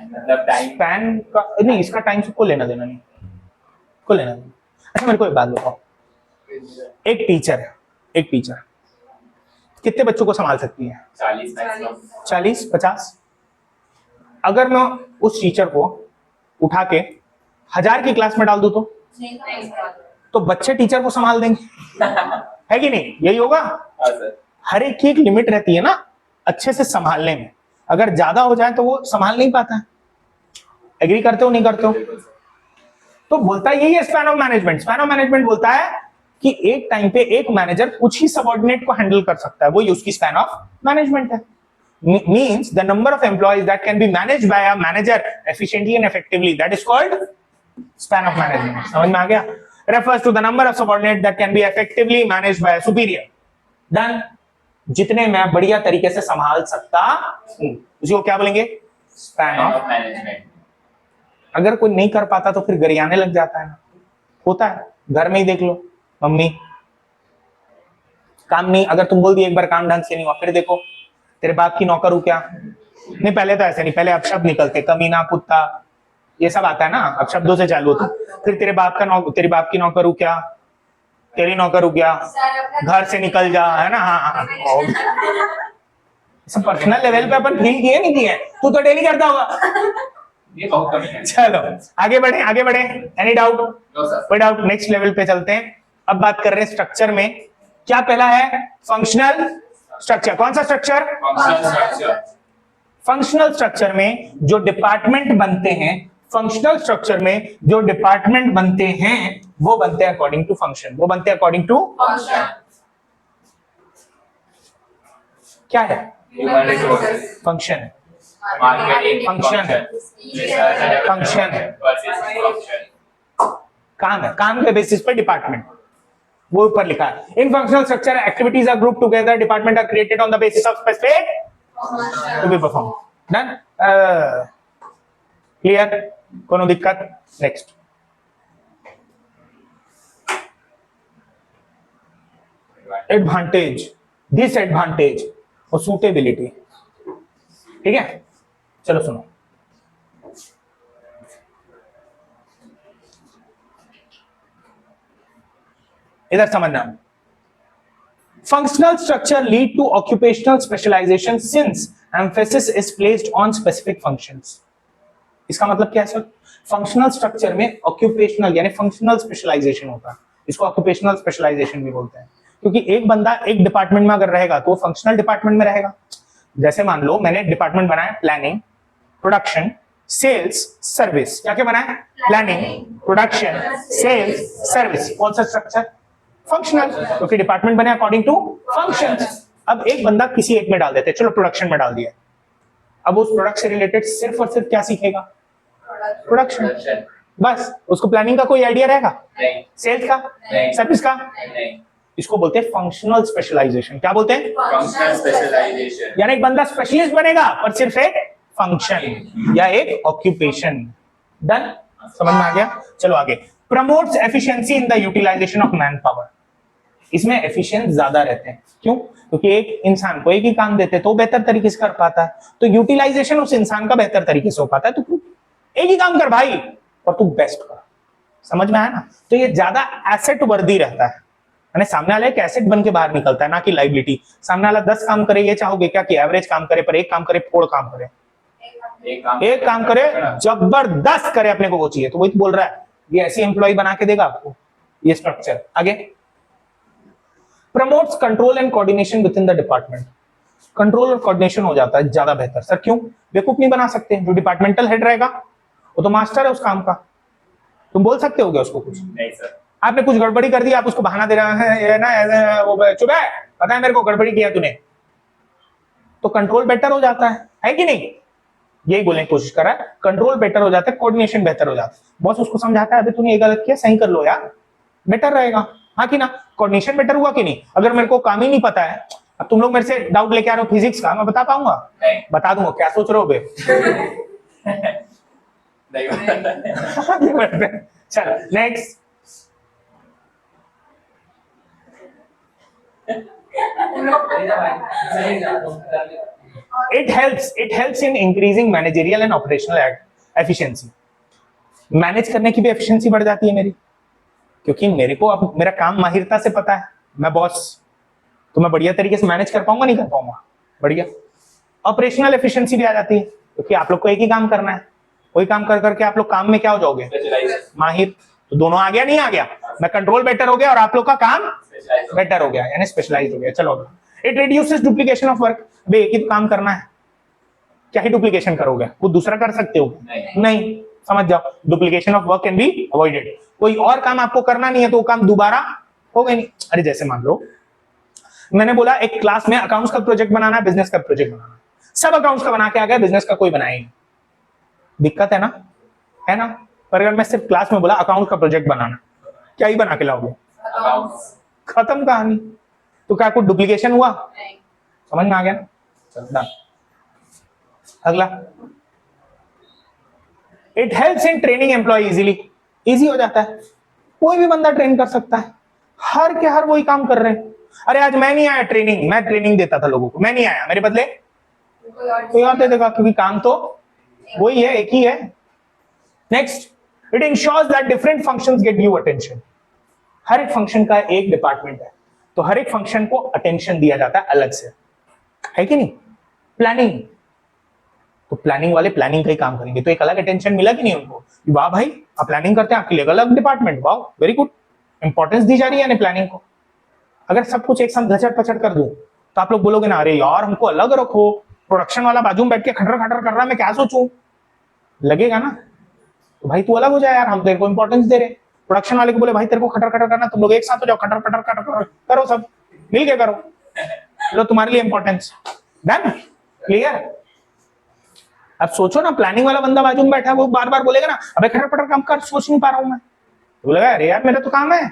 S2: मतलब टाइम
S1: स्पैन का नहीं, इसका टाइम से कोई लेना देना नहीं, कोई लेना देना। अच्छा मेरे को एक बात बताओ, एक टीचर है, एक टीचर कितने बच्चों को संभाल सकती है?
S2: 40 मैक्सिमम।
S1: 40 50। अगर मैं उस टीचर को उठा के 1000 की क्लास में डाल दूं तो बच्चे टीचर को संभाल देंगे है कि नहीं? यही होगा।
S2: हाँ सर।
S1: हर एक की एक लिमिट रहती है ना अच्छे से संभालने में, अगर ज्यादा हो जाए तो वो संभाल नहीं पाता है। एग्री करते हो नहीं करते हो? तो बोलता है यही है span of management. Span of management बोलता है कि एक टाइम पे एक मैनेजर कुछ ही सबऑर्डिनेट को हैंडल कर सकता है, वो उसकी स्पैन ऑफ मैनेजमेंट है। Means the number of employees that can be managed by a manager efficiently and effectively, that is called span of management. समझ में आ गया? Refers to the number of subordinate that can be effectively managed by a superior. Done. जितने मैं बढ़िया तरीके से संभाल सकता हूं उसी को क्या बोलेंगे? Span of
S2: management.
S1: अगर कोई नहीं कर पाता तो फिर गरियाने लग जाता है ना, होता है। घर में ही देख लो, मम्मी काम नहीं, अगर तुम बोल दिए एक बार काम ढंग से नहीं हुआ, फिर देखो तेरे बाप की नौकर हूं क्या। नहीं पहले तो ऐसे नहीं, पहले अपशब्द निकलते, कमीना कुत्ता ये सब आता है ना, अपशब्दों से चालू होता। फिर तेरे बाप की नौकर हूं क्या, तेरी नौकर हूं क्या, घर से निकल जा, है ना। हाँ सब पर्सनल लेवल पे अपन फील किए नहीं किए, तू तो डेली करता होगा।
S2: ये बहुत कमी है।
S1: चलो आगे बढ़े, आगे बढ़े। Any doubt?
S2: No sir.
S1: कोई डाउट? नेक्स्ट लेवल पे चलते हैं। अब बात कर रहे हैं स्ट्रक्चर में। क्या पहला है? Functional structure. कौन सा structure?
S2: Functional structure.
S1: Functional structure में जो डिपार्टमेंट बनते हैं, फंक्शनल स्ट्रक्चर में जो डिपार्टमेंट बनते हैं वो बनते हैं अकॉर्डिंग टू फंक्शन। वो बनते हैं अकॉर्डिंग टू
S2: फंक्शन।
S1: क्या है?
S2: Human resources.
S1: Function.
S2: Marketing
S1: function है। फंक्शन है।
S2: फंक्शन।
S1: काम है, काम के बेसिस पर डिपार्टमेंट, वो ऊपर लिखा है। In functional structure activities are group together, department are created on the basis of specific to be perform. Done. Clear? कोनो दिक्कत? नेक्स्ट। एडवांटेज, डिसएडवांटेज और सूटेबिलिटी। ठीक है, चलो सुनो। इधर समझना। Functional structure lead to occupational specialisation since emphasis is placed on specific functions. इसका मतलब क्या है सर? फंक्शनल स्ट्रक्चर में ऑक्यूपेशनल यानी फंक्शनल स्पेशलाइजेशन होता है, इसको ऑक्यूपेशनल स्पेशलाइजेशन भी बोलते हैं। क्योंकि एक बंदा एक डिपार्टमेंट में अगर रहेगा तो वो फंक्शनल डिपार्टमेंट में रहेगा। जैसे मान लो मैंने डिपार्टमेंट बनाया प्लानिंग, प्रोडक्शन, सेल्स, सर्विस। क्या क्या बनाया? Planning, production, sales, service. कौन सा स्ट्रक्चर? फंक्शनल, क्योंकि डिपार्टमेंट बने अकॉर्डिंग टू फंक्शंस। अब एक बंदा किसी एक में डाल देते, चलो प्रोडक्शन में डाल दिया, अब उस प्रोडक्ट से रिलेटेड सिर्फ और सिर्फ क्या सीखेगा? प्रोडक्शन। बस, उसको प्लानिंग का कोई आइडिया रहेगा?
S2: नहीं।
S1: सेल्स का?
S2: नहीं।
S1: सर्विस का?
S2: नहीं।
S1: इसको बोलते हैं फंक्शनल स्पेशलाइजेशन। क्या बोलते हैं?
S2: Functional specialisation.
S1: यानी एक बंदा स्पेशलिस्ट बनेगा पर सिर्फ एक फंक्शन या एक ऑक्यूपेशन। डन? समझ में आ गया? चलो आगे। Promotes efficiency in the utilisation of man power. इसमें एफिशिएंट ज्यादा रहते हैं। क्यों? क्योंकि एक इंसान को एक ही काम देते तो बेहतर तरीके से कर पाता है, तो यूटिलाइजेशन उस इंसान का बेहतर तरीके से हो पाता है। तो तू एक ही काम कर भाई और तू बेस्ट कर। समझ में आया ना? तो ये ज्यादा एसेट वर्दी रहता है, यानी सामने वाला एक एसेट बन के बाहर निकलता है, ना कि लाइबिलिटी। सामने वाला 10 काम करे, ये चाहोगे क्या कि एवरेज काम करे, पर एक काम करे, फोड़ काम करे, एक काम करे जबरदस्त करे, अपने को वो चाहिए। तो वही तो बोल रहा है, ये ऐसी एम्प्लॉय बना के देगा आपको ये स्ट्रक्चर। आगे। Promotes control and coordination with in the department. Control और कोऑर्डिनेशन हो जाता है ज्यादा बेहतर। सर क्यों? बेवकूफ नहीं बना सकते, जो डिपार्टमेंटल हेड रहेगा वो तो मास्टर है उस काम का, तुम बोल सकते हो क्या उसको कुछ?
S2: नहीं सर।
S1: आपने कुछ गड़बड़ी कर दी, आप उसको बहाना दे रहे हैं, ये ना वो चुप है, पता है मेरे को गड़बड़ी किया तूने, तो कंट्रोल बेटर हो जाता है कि नहीं? यही बोलने की कोशिश कर रहा है, कंट्रोल बेटर हो जाता है, कोऑर्डिनेशन बेहतर हो जाता है। बॉस उसको समझाता है, अबे तूने ये गलत किया, सही कर लो यार, बेटर रहेगा, हाँ कि ना? कोऑर्डिनेशन बेटर हुआ कि नहीं? अगर मेरे को काम ही नहीं पता है, अब तुम लोग मेरे से डाउट लेके आ रहे हो फिजिक्स का, मैं बता पाऊंगा?
S2: नहीं।
S1: बता दूंगा, क्या सोच रहे हो बे?
S2: नहीं।
S1: चलो next. It helps in increasing managerial and operational efficiency. Manage करने की भी एफिशिएंसी बढ़ जाती है मेरी, क्योंकि मेरे को अब मेरा काम माहिरता से पता है, मैं बॉस, तो मैं बढ़िया तरीके से मैनेज कर पाऊंगा, नहीं कर पाऊंगा? बढ़िया। ऑपरेशनल एफिशिएंसी भी आ जाती है, क्योंकि आप लोग को एक ही काम करना है, वही काम कर करके आप लोग काम में क्या हो जाओगे? माहिर। तो दोनों आ गया, नहीं आ गया? मैं कंट्रोल बेटर हो गया और आप लोग का काम बेटर हो गया, यानी स्पेशलाइज हो गया। चलो, it reduces duplication of work. बे एक ही काम करना है, क्या ही डुप्लीकेशन करोगे? वो दूसरा कर सकते हो? नहीं। समझ जाओ, duplication of work can be avoided. कोई और काम आपको करना नहीं है तो वो काम दोबारा होगा नहीं। अरे जैसे मान लो मैंने बोला एक क्लास में अकाउंट्स का प्रोजेक्ट बनाना है, बिजनेस का प्रोजेक्ट बनाना है, सब अकाउंट्स का बना के आ गया, बिजनेस का कोई बनाया नहीं। दिक्कत है ना? है ना? पर अगर मैं सिर्फ क्लास में बोला अकाउंट का प्रोजेक्ट बनाना, क्या ही बना के लाओगे? खत्म कहानी। तो क्या कुछ डुप्लीकेशन हुआ? समझ में आ गया? चल अगला, it helps in training employ easily. Easy हो जाता है, कोई भी बंदा ट्रेन कर सकता है, हर के हर वही काम कर रहे हैं। अरे आज मैं नहीं आया ट्रेनिंग, मैं ट्रेनिंग देता था लोगों को, मैं नहीं आया, मेरे बदले कोई और दे देगा, क्योंकि काम तो वही है, एक ही है। Next, it ensures that different functions get due attention. हर एक फंक्शन का एक डिपार्टमेंट है, तो हर एक फंक्शन को अटेंशन दिया जाता है अलग से, है कि नहीं? प्लानिंग, तो प्लानिंग वाले प्लानिंग का ही काम करेंगे, तो एक अलग अटेंशन मिला कि नहीं उनको? वाह भाई आप प्लानिंग करते हैं, आपके लिए अलग डिपार्टमेंट, वाह वेरी गुड, इंपॉर्टेंस दी जा रही है प्लानिंग को। अगर सब कुछ एक साथ घचट पचट कर दूं तो आप लोग बोलोगे ना, अरे यार हमको अलग रखो, प्रोडक्शन वाला बाजू में बैठ के खटर खटर कर रहा है, मैं क्या सोचूं? लगेगा ना? तो भाई तू अलग हो जाए यार, हम तेरे को इंपॉर्टेंस दे रहे। प्रोडक्शन वाले को बोले भाई तेरे को खटर खटर करना, तुम लोग एक साथ हो जाओ, खटर खटर खटर करो, सब मिल के करो, लो तुम्हारे लिए इंपॉर्टेंस। डन? क्लियर? अब सोचो ना, प्लानिंग वाला बंदा बाजू में बैठा है, वो बार बार बोलेगा ना, अबे खटर पटर काम कर, सोच नहीं पा रहा हूं मैं। तो बोलेगा अरे यार मेरा तो काम है,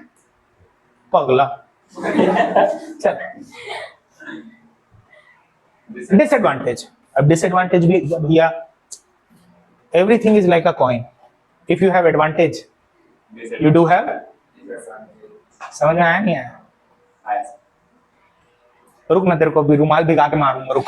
S1: पगला। चल, डिसएडवांटेज। अब डिसएडवांटेज भी भैया, everything is like a coin, if you have advantage you do have. समझ में आया नहीं आया? रुक ना, तेरे को भी रुमाल भिगा के मारूंगा, रुक।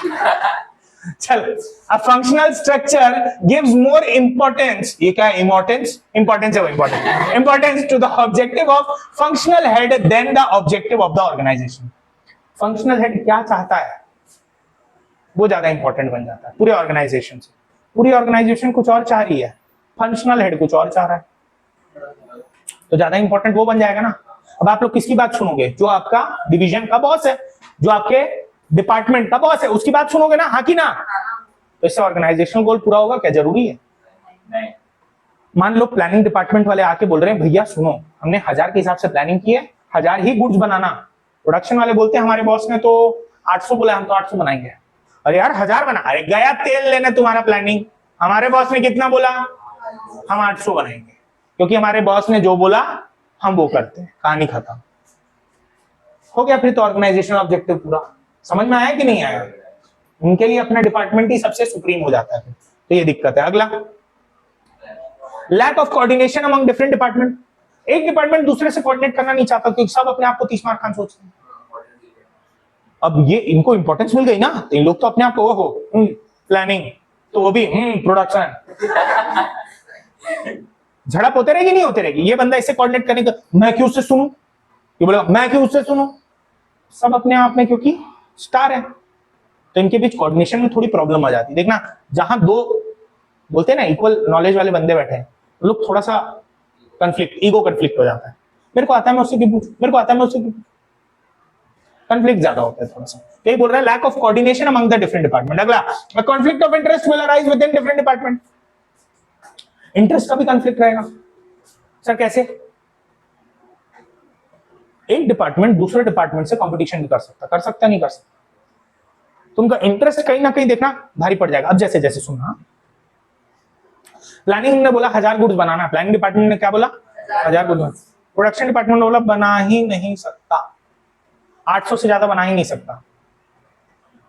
S1: चल, a functional structure gives more importance, ये क्या है? importance है वो, importance to the objective of functional head than the objective of the organization। functional head क्या चाहता है वो ज्यादा इंपॉर्टेंट बन जाता है पूरे ऑर्गेनाइजेशन से। पूरी ऑर्गेनाइजेशन कुछ और चाह रही है, फंक्शनल हेड कुछ और चाह रहा है, तो ज्यादा इंपॉर्टेंट वो बन जाएगा ना। अब आप लोग किसकी बात सुनोगे? जो आपका डिवीजन का बॉस है, जो आपके डिपार्टमेंट का बॉस है, उसकी बात सुनोगे ना, हाँ कि ना? तो इससे ऑर्गेनाइजेशनल गोल पूरा होगा क्या? जरूरी है? नहीं। मान लो प्लानिंग डिपार्टमेंट वाले आके बोल रहे हैं भैया सुनो, हमने 1000 के हिसाब से प्लानिंग की है, 1000 ही गुड्स बनाना। प्रोडक्शन वाले बोलते हैं हमारे बॉस ने तो 800 बोला, हम तो 800 बनाएंगे। अरे यार 1000 बना, अरे गया तेल लेने तुम्हारा प्लानिंग, हमारे बॉस ने कितना बोला? हम 800 बनाएंगे, क्योंकि हमारे बॉस ने जो बोला हम वो करते हैं, कहानी खत्म हो गया। फिर तो ऑर्गेनाइजेशनल ऑब्जेक्टिव पूरा। समझ में आया कि नहीं आया? उनके लिए अपना डिपार्टमेंट ही सबसे सुप्रीम हो जाता है, तो ये दिक्कत है। अगला, lack of coordination among different department. एक डिपार्टमेंट दूसरे से कोऑर्डिनेट करना नहीं चाहता, क्योंकि सब अपने आप को 30 मार खान सोचते हैं। अब ये इनको इंपॉर्टेंस मिल गई ना, तो इन लोग तो अपने आप को हो प्लानिंग, तो वो भी प्रोडक्शन, झड़प होते रहेगी नहीं होते रहेगी। ये बंदा इससे कोऑर्डिनेट करने का, मैं क्यों उससे सुनूं, ये बोलेगा मैं क्यों उससे सुनूं, सब अपने आप में क्योंकि स्टार है, तो इनके बीच कोऑर्डिनेशन में थोड़ी प्रॉब्लम आ जाती है। देखना, जहां दो बोलते हैं ना इक्वल नॉलेज वाले बंदे बैठे हैं, लोग थोड़ा सा कंफ्लिक्ट, ईगो कंफ्लिक्ट हो जाता है। मेरे को आता है मैं उससे क्यों पूछूं, मेरे को आता है मैं उससे क्यों, कंफ्लिक्ट ज्यादा होता है थोड़ा सा। यही बोल रहा है, lack of coordination among the different department. अगला, conflict of interest will arise within different department. Interest का भी कॉन्फ्लिक्ट रहेगा। सर कैसे? एक डिपार्टमेंट दूसरे डिपार्टमेंट से कंपटीशन नहीं कर सकता, कर सकता नहीं कर सकता? तुमका इंटरेस्ट कहीं ना कहीं देखना भारी पड़ जाएगा। अब जैसे जैसे सुनना, प्लानिंग ने बोला 1000 गुड्स बनाना, प्लानिंग डिपार्टमेंट ने क्या बोला? 1000 गुड्स। प्रोडक्शन डिपार्टमेंट ने बोला बना ही नहीं सकता, 800 से ज्यादा बना ही नहीं सकता।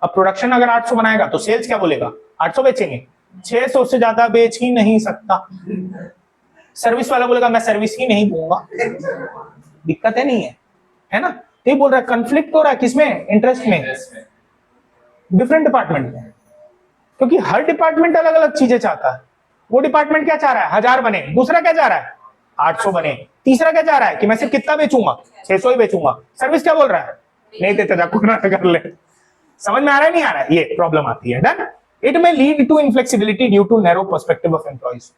S1: अब प्रोडक्शन अगर 800 बनाएगा तो सेल्स क्या बोलेगा? 800 बेचेंगे, 600 से ज्यादा बेच ही नहीं सकता। सर्विस वाला बोलेगा मैं सर्विस ही नहीं दूंगा। दिक्कत है नहीं है ना? तो ये बोल रहा है कंफ्लिक्ट हो रहा है किसमें? इंटरेस्ट में, डिफरेंट डिपार्टमेंट में, क्योंकि हर डिपार्टमेंट अलग अलग चीजें चाहता है। वो डिपार्टमेंट क्या चाह रहा है? 1000 बने, दूसरा क्या चाह रहा है? 800 बने, तीसरा क्या चाह रहा है कि मैं सिर्फ कितना बेचूंगा? 600 ही बेचूंगा। सर्विस क्या बोल रहा है? नहीं देते जाको ना कर ले। समझ में आ रहा है नहीं आ रहा है? ये प्रॉब्लम आती है। डन। इट में lead to inflexibility due to narrow perspective of employees.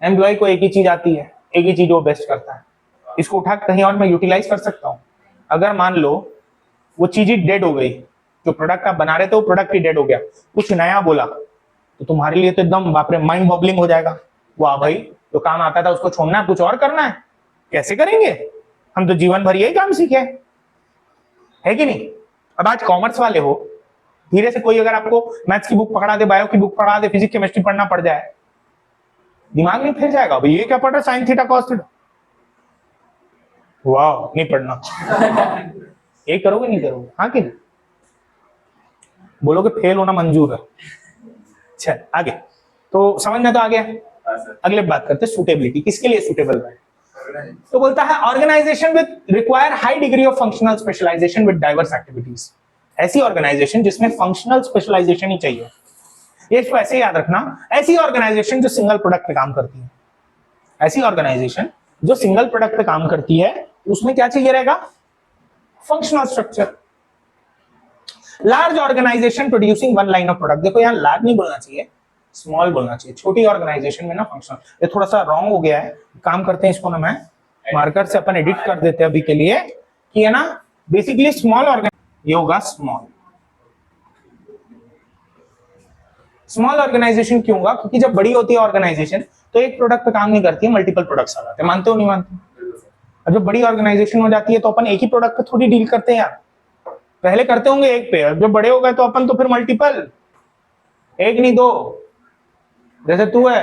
S1: Employ को एक ही चीज आती है, एक ही चीज वो बेस्ट करता है, इसको उठा कहीं और मैं यूटिलाइज कर सकता हूं। अगर मान लो वो चीज ही डेड हो गई, जो प्रोडक्ट आप बना रहे थे वो प्रोडक्ट ही डेड हो गया, कुछ नया बोला तो तुम्हारे लिए तो एकदम बाप रे माइंड बबलिंग हो जाएगा। वाह भाई, जो काम आता था उसको छोड़ना है, कुछ और करना है, कैसे करेंगे? हम तो जीवन भर यही काम सीखे है कि नहीं? अब आज कॉमर्स वाले हो, धीरे से कोई अगर आपको मैथ्स की बुक पकड़ा दे, बायो की बुक पकड़ा दे, फिजिक्स केमिस्ट्री पढ़ना पड़ जाए, दिमाग नहीं फिर जाएगा भाई ये क्या पढ़ रहा है? साइन थीटा कॉस थीटा, वाह नहीं पढ़ना। ये करोगे नहीं करोगे? हाँ कि नहीं? बोलोगे फेल होना मंजूर है। चल आगे, तो समझ में तो आ गया। अगले बात करते हैं सूटेबिलिटी, किसके लिए सूटेबल है? तो बोलता है organisation with require high degree of functional specialisation with diverse activities. ऐसी ऑर्गेनाइजेशन जिसमें फंक्शनल स्पेशलाइजेशन ही चाहिए, ये इसको ऐसे याद रखना। ऐसी ऑर्गेनाइजेशन जो सिंगल प्रोडक्ट पे काम करती है, ऐसी ऑर्गेनाइजेशन जो सिंगल प्रोडक्ट पे काम करती है, उसमें क्या चाहिए रहेगा? Functional structure. Large organisation producing one line of product. देखो यहाँ लार्ज नहीं बोलना चाहिए, स्मॉल बोलना चाहिए। छोटी ऑर्गेनाइजेशन में ना फंक्शनल, ये थोड़ा सा रॉन्ग हो गया है, काम करते हैं इसको ना मैं मार्कर से अपन एडिट कर देते हैं अभी के लिए, कि है ना बेसिकली स्मॉल ये होगा स्मॉल। स्मॉल ऑर्गेनाइजेशन क्यों होगा? क्योंकि जब बड़ी होती है ऑर्गेनाइजेशन तो एक प्रोडक्ट पे काम नहीं करती है, मल्टीपल प्रोडक्ट्स आ जाते हैं। मानते हो नहीं मानते? और जब बड़ी ऑर्गेनाइजेशन हो जाती है तो अपन एक ही प्रोडक्ट पे थोड़ी डील करते हैं यार, पहले करते होंगे एक पे, जब बड़े हो गए तो अपन तो फिर मल्टीपल, एक नहीं दो, जैसे तू है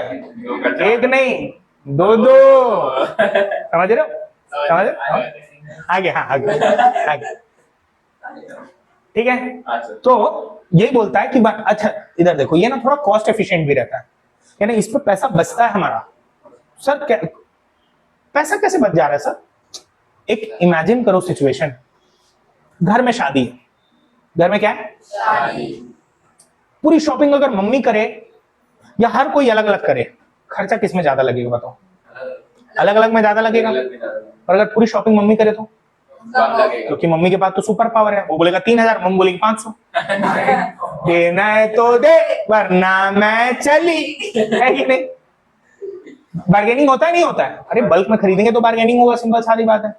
S1: एक नहीं दो दो। समझ रहे हो? समझ रहे हो? आगे, हाँ आगे आगे, ठीक है। तो ये बोलता है कि अच्छा इधर देखो, ये ना थोड़ा कॉस्ट एफिशिएंट भी रहता है, यानी इस पे पैसा बचता है हमारा। सर पैसा कैसे बच जा रहा है सर? एक इमेजिन करो सिचुएशन, घर में शादी है, घर में क्या है? पूरी शॉपिंग अगर मम्मी करे या हर कोई अलग अलग करे, खर्चा किस में ज्यादा लगेगा बताओ? अलग अलग में ज्यादा लगेगा। और अगर पूरी शॉपिंग मम्मी करे तो? क्योंकि मम्मी के पास तो सुपर पावर है, वो बोलेगा 3000, मम्मी बोलेगी 500। देना है तो दे वरना मैं चली, है कि नहीं? बार्गेनिंग होता है नहीं होता है? अरे बल्क में खरीदेंगे तो बार्गेनिंग होगा, सिंपल सारी बात है।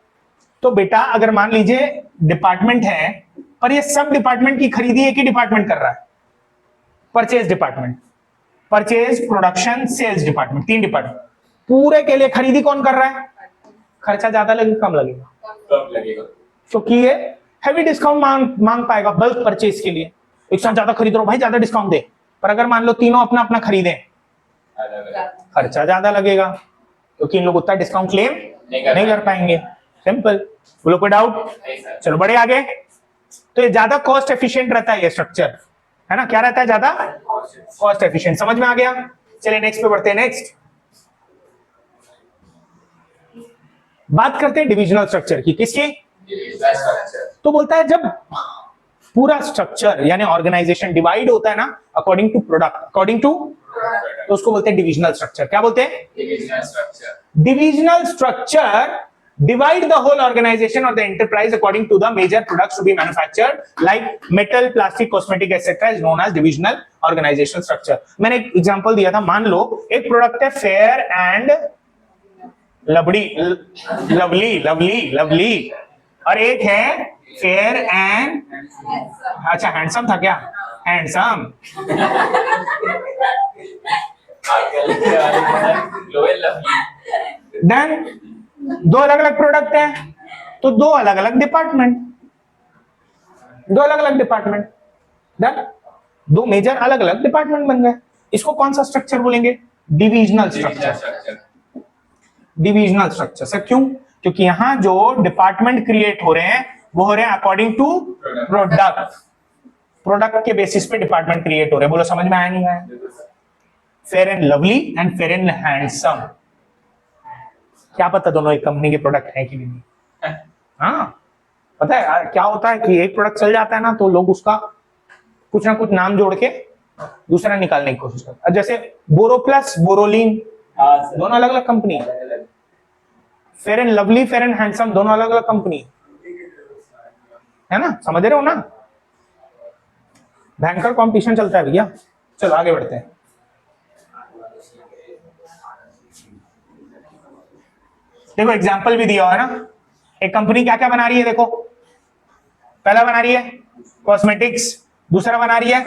S1: तो बेटा अगर मान लीजिए डिपार्टमेंट है, पर ये सब डिपार्टमेंट की खरीदी एक ही डिपार्टमेंट कर रहा है, purchase department, purchase, production, sales department, 3 department, पूरे के लिए खरीदी कौन कर रहा है? खर्चा ज्यादा लगेगा कम लगेगा?
S2: कम लगेगा,
S1: क्योंकि ये हैवी डिस्काउंट मांग पाएगा बल्क परचेज के लिए। एक साथ ज्यादा खरीद रहा हो भाई, ज्यादा डिस्काउंट दे। पर अगर मान लो तीनों अपना अपना खरीदें, खर्चा ज्यादा लगेगा, क्योंकि इन लोग उतना डिस्काउंट क्लेम नहीं कर पाएंगे। सिंपल। बोलो कोई डाउट? चलो बड़े आगे। तो ये ज्यादा कॉस्ट एफिशिएंट रहता है ये स्ट्रक्चर, है ना? क्या रहता है? ज्यादा कॉस्ट एफिशिएंट। समझ में आ गया? चलिए नेक्स्ट पे बढ़ते हैं। नेक्स्ट बात करते हैं डिविजनल स्ट्रक्चर की। किसकी? तो बोलता है जब पूरा स्ट्रक्चर यानी ऑर्गेनाइजेशन डिवाइड होता है ना according to product, according to, तो उसको बोलते हैं डिविजनल स्ट्रक्चर। क्या बोलते हैं? Divisional structure divide the whole organization or the enterprise according to the major products to be manufactured like metal, plastic, cosmetic etc. is known as divisional organizational structure. मैंने एक example दिया था, मान लो एक product है फेयर एंड लवली और एक है फेयर एंड, अच्छा हैंडसम था क्या? हैंडसम। देन दो अलग अलग प्रोडक्ट हैं तो दो अलग अलग डिपार्टमेंट, देन दो मेजर अलग अलग डिपार्टमेंट बन गए। इसको कौन सा स्ट्रक्चर बोलेंगे? Divisional structure. Divisional structure sir क्यों? क्योंकि यहां जो डिपार्टमेंट क्रिएट हो रहे हैं वो हो रहे हैं अकॉर्डिंग टू प्रोडक्ट के बेसिस पे डिपार्टमेंट क्रिएट हो रहे हैं। बोलो समझ में आया नहीं आया? Fair and lovely and fair and handsome, क्या पता दोनों एक कंपनी के प्रोडक्ट है कि नहीं? हाँ पता है क्या होता है कि एक प्रोडक्ट चल जाता है ना तो लोग उसका कुछ ना कुछ नाम जोड़ के दूसरा निकालने की कोशिश करते हैं। जैसे बोरोप्लस, बोरोलिन, दोनों अलग अलग company. Fair and lovely, fair and handsome, दोनों अलग अलग कंपनी है ना, समझ रहे हो ना? भयंकर कंपटीशन चलता है भैया। चलो आगे बढ़ते हैं। देखो एग्जाम्पल भी दिया हुआ है ना, एक कंपनी क्या क्या बना रही है। देखो पहला बना रही है कॉस्मेटिक्स, दूसरा बना रही है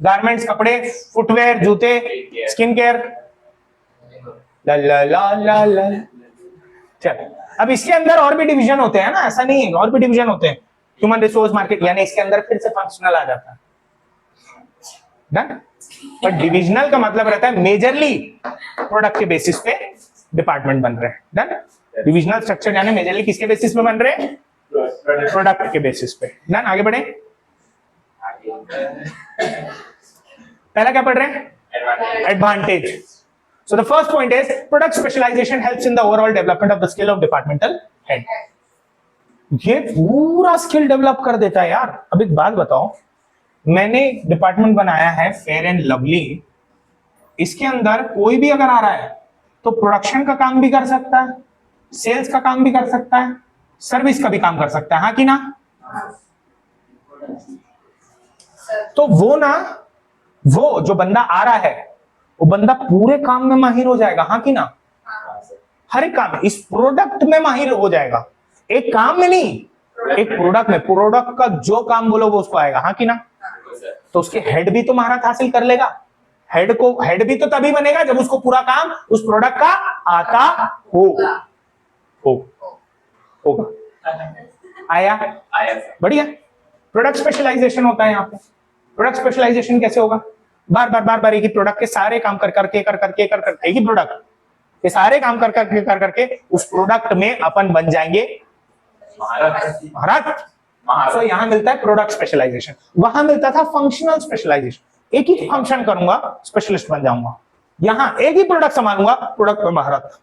S1: गारमेंट्स, कपड़े, फुटवेयर, जूते, स्किन केयर। ला ला ला ला ला। चल अब इसके अंदर और भी डिवीजन होते हैं ना, ऐसा नहीं है, और भी डिवीजन होते हैं। ह्यूमन रिसोर्स मार्केट, यानी इसके अंदर फिर से फंक्शनल आ जाता है। डन? पर डिविजनल का मतलब रहता है मेजरली प्रोडक्ट के बेसिस पे डिपार्टमेंट बन रहे हैं। डन? डिविजनल स्ट्रक्चर यानी मेजरली किसके बेसिस पे बन रहे हैं? प्रोडक्ट के बेसिस पे। डन? आगे बढ़े। पहला क्या पढ़ रहे हैं? Advantage. So the first point is product specialization helps in the overall development of the skill of departmental head. ये पूरा स्किल डेवलप कर देता है यार। अब एक बात बताओ, मैंने डिपार्टमेंट बनाया है फेयर एंड लवली, इसके अंदर कोई भी अगर आ रहा है तो प्रोडक्शन का काम भी कर सकता है, सेल्स का काम भी कर सकता है, सर्विस का भी काम कर सकता है, हाँ कि ना? तो वो जो बंदा आ रहा है वो बंदा पूरे काम में माहिर हो जाएगा, हाँ कि ना? हर एक काम इस प्रोडक्ट में माहिर हो जाएगा, एक काम में नहीं, एक प्रोडक्ट में। प्रोडक्ट का जो काम बोलो वो उसको आएगा, हाँ कि ना? तो उसके हेड भी तो महारत हासिल कर लेगा। हेड भी तो तभी बनेगा जब उसको पूरा काम उस प्रोडक्ट का आता होगा। आया बढ़िया। प्रोडक्ट स्पेशलाइजेशन होता है यहाँ पे। प्रोडक्ट स्पेशलाइजेशन कैसे होगा? बार एक ही प्रोडक्ट के सारे काम कर करके एक ही प्रोडक्ट के सारे काम कर करके उस प्रोडक्ट में अपन बन जाएंगे महारत। तो यहाँ मिलता है प्रोडक्ट स्पेशलाइजेशन, वहां मिलता था फंक्शनल स्पेशलाइजेशन। एक ही फंक्शन करूंगा स्पेशलिस्ट बन जाऊंगा, यहाँ एक ही प्रोडक्ट संभालूंगा प्रोडक्ट पर महारत।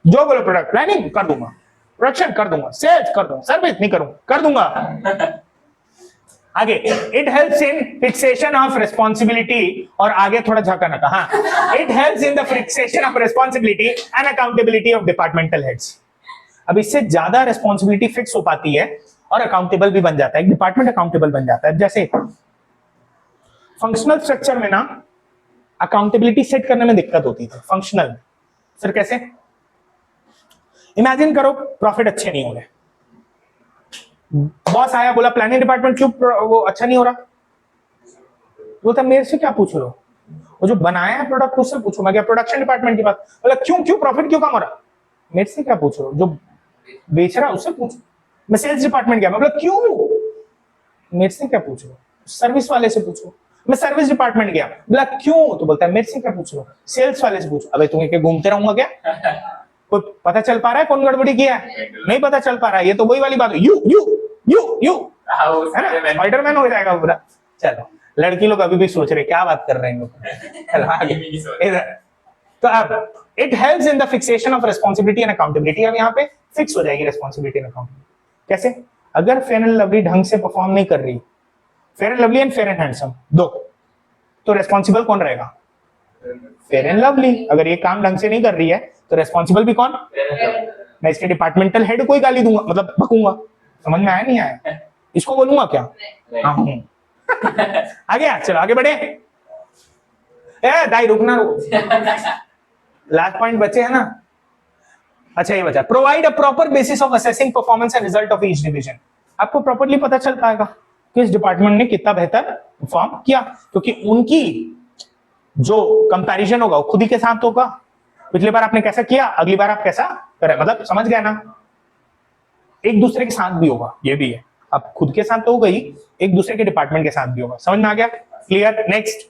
S1: जो बोलो प्रोडक्ट प्लानिंग कर दूंगा, प्रोडक्शन कर दूंगा, सेल्स कर दूंगा, सर्विस नहीं करूंगा, कर दूंगा। आगे it helps in fixation of responsibility, और आगे थोड़ा झांका कहा, it helps in the fixation of responsibility and accountability of departmental heads. अब इससे ज्यादा रिस्पॉन्सिबिलिटी फिक्स हो पाती है और अकाउंटेबल भी बन जाता है, एक डिपार्टमेंट अकाउंटेबल बन जाता है। जैसे फंक्शनल स्ट्रक्चर में ना अकाउंटेबिलिटी सेट करने में दिक्कत होती थी फंक्शनल में। सर कैसे? इमेजिन करो प्रॉफिट अच्छे नहीं हो रहे, बॉस आया बोला प्लानिंग डिपार्टमेंट क्यों वो अच्छा नहीं हो रहा? बोलता मेरे से क्या पूछ रहे हो, वो जो बनाया है प्रोडक्ट उससे पूछो, मैं क्या प्रोडक्शन डिपार्टमेंट की बात। बोला क्यों प्रॉफिट क्यों कम हो रहा? मेरे से क्या पूछ रहे हो, जो बेच रहा है उससे पूछो। मैं सेल्स डिपार्टमेंट गया, मैं बोला क्यों? मेरे से क्या पूछ रहे हो, सर्विस वाले से पूछो। मैं सर्विस डिपार्टमेंट गया, बोला क्यों? तो बोलता है मेरे से क्या पूछ रहे हो, सेल्स वाले से पूछो। अबे तुम्हें क्या घूमते रहूंगा क्या? कोई पता चल पा रहा है कौन गड़बड़ी किया है? नहीं पता चल पा रहा है। ये तो वही वाली बात है, यू है ना, स्पाइडरमैन हो जाएगा पूरा। चलो लड़की लोग अभी भी सोच रहे क्या बात कर रहे हैं। चलो आगे इधर। तो अब it helps in the fixation of responsibility and accountability. अब यहाँ पे फिक्स हो जाएगी रिस्पॉन्सिबिलिटी एंड अकाउंटेबिलिटी। कैसे? अगर फेयर एंड लवली ढंग से परफॉर्म नहीं कर रही, fair and lovely and fair and handsome दो, तो रेस्पॉन्सिबल कौन रहेगा? Fair and lovely. अगर ये काम ढंग से नहीं कर रही है तो रेस्पॉन्सिबल भी कौन? मैं इसके डिपार्टमेंटल हेड को ही गाली दूंगा, मतलब बकूंगा। समझ में आया नहीं आया? इसको बोलूंगा क्या? हाँ हूं। आगे चलो आगे बढ़े। दाई रुकना लास्ट पॉइंट बचे है ना। अच्छा ये बचा, provide a proper basis of assessing performance and result of each division. आपको प्रॉपर्ली पता चल पाएगा किस डिपार्टमेंट ने कितना बेहतर परफॉर्म किया, क्योंकि उनकी जो कंपैरिजन होगा वो खुद ही के साथ होगा, पिछली बार आपने कैसा किया, अगली बार आप कैसा करें, मतलब समझ गए ना। एक दूसरे के साथ भी होगा, ये भी है, अब खुद के साथ तो होगा ही, एक दूसरे के डिपार्टमेंट के साथ भी होगा। समझ में आ गया, clear. Next,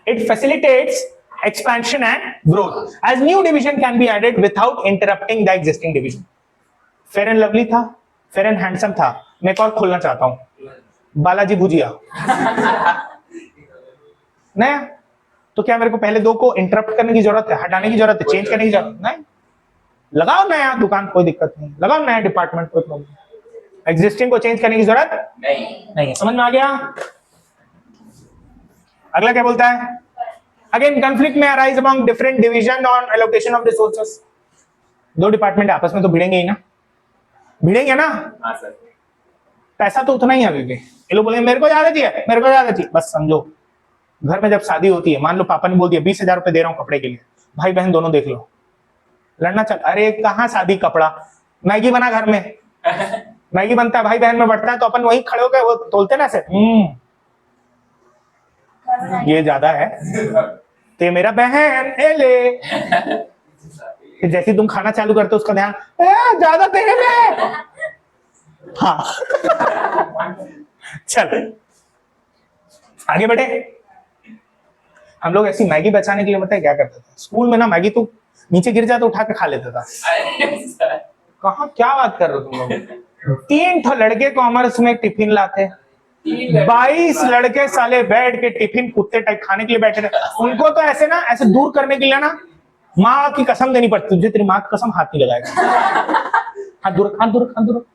S1: it facilitates expansion and growth as new division can be added without interrupting the existing division. Fair and lovely था, फेयर एंड हैंडसम था, मैं एक और खोलना चाहता हूं, बालाजी भुजिया। नया, तो क्या मेरे को पहले दो को इंटरप्ट करने की जरूरत है, हटाने की जरूरत है, चेंज करने की जरूरत नहीं, लगाओ नया दुकान, कोई दिक्कत नहीं, लगाओ नया डिपार्टमेंट, कोई प्रॉब्लम। एग्जिस्टिंग को चेंज करने की जरूरत नहीं है। समझ में आ गया। अगला क्या बोलता है, अगेन कंफ्लिक्ट में arise among different division on allocation of resources. दो डिपार्टमेंट आपस में तो भिड़ेंगे ही ना, भिड़ेंगे ना।
S2: हाँ सर।
S1: पैसा तो उतना ही है अभी भी, ये लोग बोलेंगे मेरे को ज्यादा चाहिए, मेरे को ज्यादा चाहिए। बस समझो, घर में जब शादी होती है, मान लो पापा ने बोल दिया 20,000 रुपए दे रहा हूँ कपड़े के लिए, भाई बहन दोनों देख लो, लड़ना चल, अरे कहाँ शादी कपड़ा, मैगी बना घर में, मैगी बनता है, भाई बहन में बढ़ता है, तो अपन वहीं खड़े होकर वो तोलते ना ऐसे, ये ज्यादा है, ते मेरा बहन ए ले। फिर जैसे तुम खाना चालू करते हो उसका ध्यान ज्यादा तेरे में। हाँ चल आगे बढ़े। हम लोग ऐसी मैगी बचाने के लिए पता है क्या करते थे, स्कूल में ना मैगी तो नीचे गिर जाए तो उठा के खा लेता था। कहाँ क्या बात कर रहे हो तुम लोग। 3 ठो लड़के कॉमर्स में टिफिन लाते, 22 लड़के साले बैठ के टिफिन कुत्ते टाइप खाने के लिए बैठे थे। उनको तो ऐसे ना, ऐसे दूर करने के लिए ना माँ की कसम देनी पड़ती, तुझे तेरी माँ की कसम हाथ नहीं लगाएगा, हाथ दूर हाथ दूर हाथ दूर।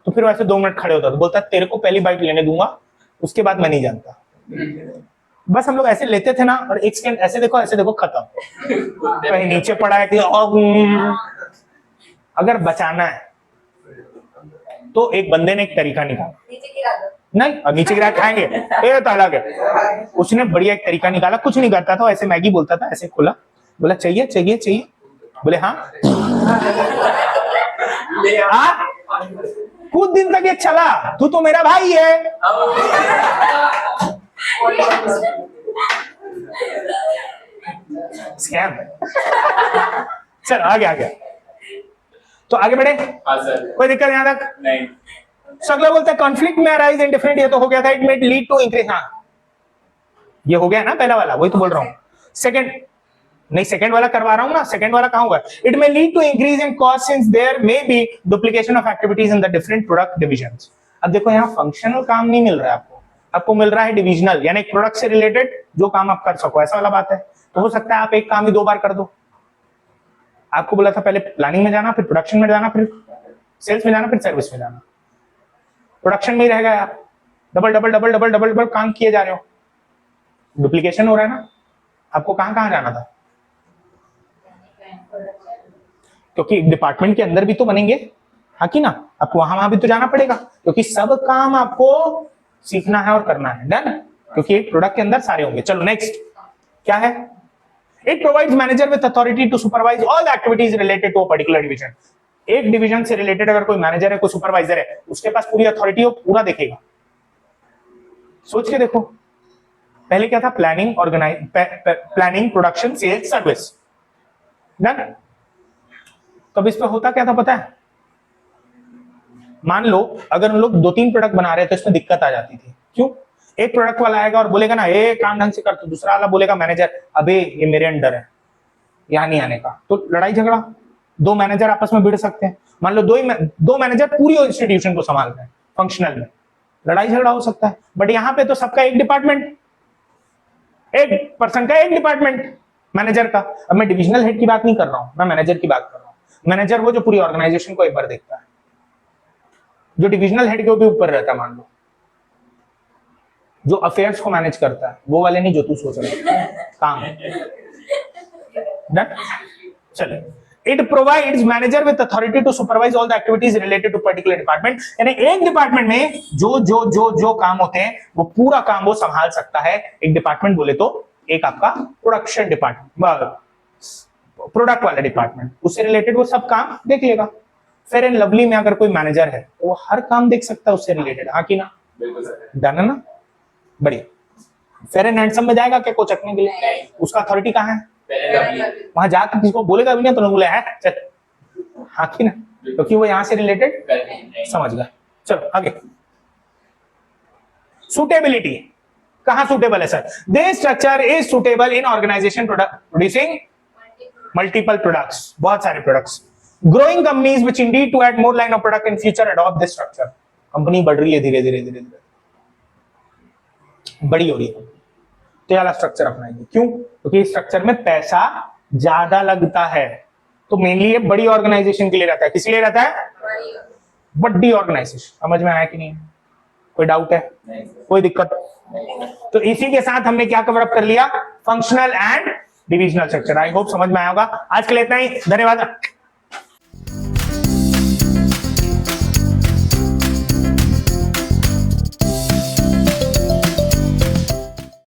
S1: तो फिर वैसे 2 मिनट खड़े होता, तो बोलता तेरे को पहली बाइट लेने दूंगा, उसके बाद मैं नहीं जानता। बस हम लोग ऐसे लेते थे ना, और 1 सेकंड ऐसे देखो खत्म, कहीं नीचे पड़ा है कि अगर बचाना है तो एक बंदे ने एक तरीका निकाला, नहीं और नीचे गिरा खाएंगे ये तो अलग है। उसने बढ़िया एक तरीका निकाला, कुछ नहीं करता था, ऐसे मैगी बोलता था, ऐसे खोला, बोला चाहिए चाहिए चाहिए, बोले हाँ। कुछ दिन तक ये चला, तू तो मेरा भाई है। स्कैम। चल आगे आगे, तो आगे बढ़े।
S2: हाँ सर।
S1: कोई दिक्कत यहाँ तक
S2: नहीं।
S1: अगला बोलता है कॉन्फ्लिक्ट में अराइज इन डिफरेंट, ये तो हो गया था, it may lead to increase. हाँ ये हो गया ना पहला वाला, वही तो बोल रहा हूँ। सेकंड नहीं, सेकंड वाला करवा रहा हूँ ना, सेकंड वाला कहाँ होगा, it may lead to increase in cost since there may be duplication of activities in the different product divisions. अब देखो यहाँ फंक्शनल काम नहीं मिल रहा है आपको, आपको मिल रहा है डिविजनल, यानी प्रोडक्ट से रिलेटेड जो काम आप कर सको, ऐसा वाला बात है। तो हो सकता है आप एक काम ही 2 बार कर दो। आपको बोला था पहले प्लानिंग में जाना, फिर प्रोडक्शन में जाना, फिर सेल्स में जाना, फिर सर्विस में जाना, प्रोडक्शन में ही रह गए आप, double double double double double double काम किए जा रहे हो, डुप्लीकेशन हो रहा है ना। आपको कहां कहां जाना था, क्योंकि डिपार्टमेंट के अंदर भी तो बनेंगे, हाँ कि ना, आपको वहां वहां भी तो जाना पड़ेगा, क्योंकि सब काम आपको सीखना है और करना है। डन, क्योंकि एक प्रोडक्ट के अंदर सारे होंगे। चलो नेक्स्ट क्या है, it provides manager with authority to supervise all the activities related to a particular division. एक डिवीजन से रिलेटेड अगर कोई मैनेजर है, कोई सुपरवाइजर है, उसके पास पूरी अथॉरिटी हो, पूरा देखेगा। सोच के देखो, पहले क्या था, planning, planning, production, sales, service. Done. तब इस पे होता क्या था पता है, मान लो अगर उन लोग 2-3 प्रोडक्ट बना रहे थे, तो इसमें दिक्कत आ जाती थी। क्यों, एक प्रोडक्ट वाला आएगा और बोलेगा ना ये काम ढंग से कर, तो दूसरा वाला बोलेगा मैनेजर अबे ये मेरे अंडर है, यहाँ नहीं आने का, तो लड़ाई झगड़ा। 2 मैनेजर आपस में भिड़ सकते हैं। मान लो 2 मैनेजर पूरी इंस्टीट्यूशन को संभाल रहे हैं, फंक्शनल में लड़ाई झगड़ा हो सकता है। बट यहाँ पे तो सबका एक डिपार्टमेंट, एक पर्सन का एक डिपार्टमेंट, मैनेजर का। अब मैं डिविजनल हेड की बात नहीं कर रहा हूं, मैं मैनेजर की बात कर रहा हूं। मैनेजर वो जो पूरी ऑर्गेनाइजेशन को एक बार देखता है, जो डिविजनल हेड के भी ऊपर रहता है, मान लो जो अफेयर्स को मैनेज करता है, वो वाले नहीं जो तू सोच रहा है काम। डन। चले, it provides manager with authority to supervise all the activities related to particular department. यानी एक डिपार्टमेंट में जो जो जो जो काम होते हैं वो पूरा काम वो संभाल सकता है। एक डिपार्टमेंट बोले तो एक आपका प्रोडक्शन डिपार्टमेंट, प्रोडक्ट वाला डिपार्टमेंट, उससे रिलेटेड वो सब काम देख लेगा। फेयर एंड लवली में अगर कोई मैनेजर है तो वो हर काम देख सकता है उससे रिलेटेड, हाँ कि ना। डन है ना, बढ़िया। फेयर एंड हैंडसम में जाएगा क्या कोई चकने के लिए, उसका अथॉरिटी कहाँ है, वहां जाकर किसी को बोलेगा भी नहीं तो बोले है चल हाँ कि ना, क्योंकि वो यहाँ से रिलेटेड समझ गया। चलो आगे। सुटेबिलिटी, कहाँ सुटेबल है sir? This structure is suitable in organisation producing multiple products, बहुत सारे products. Growing companies which indeed to add more line of product in future adopt this structure. Company बढ़ रही है धीरे धीरे धीरे धीरे, बड़ी हो रही है तो ये वाला स्ट्रक्चर अपनाएंगे। क्यों? क्योंकि इस स्ट्रक्चर में पैसा ज्यादा लगता है, तो मेनली ये बड़ी ऑर्गेनाइजेशन के लिए रहता है। किस लिए रहता है? बड़ी ऑर्गेनाइजेशन। समझ में आया कि नहीं? कोई डाउट है? कोई दिक्कत? तो इसी के साथ हमने क्या कवर अप कर लिया? Functional and divisional structure. I hope समझ में आया होगा। आज के लिए इतना ही, धन्यवाद।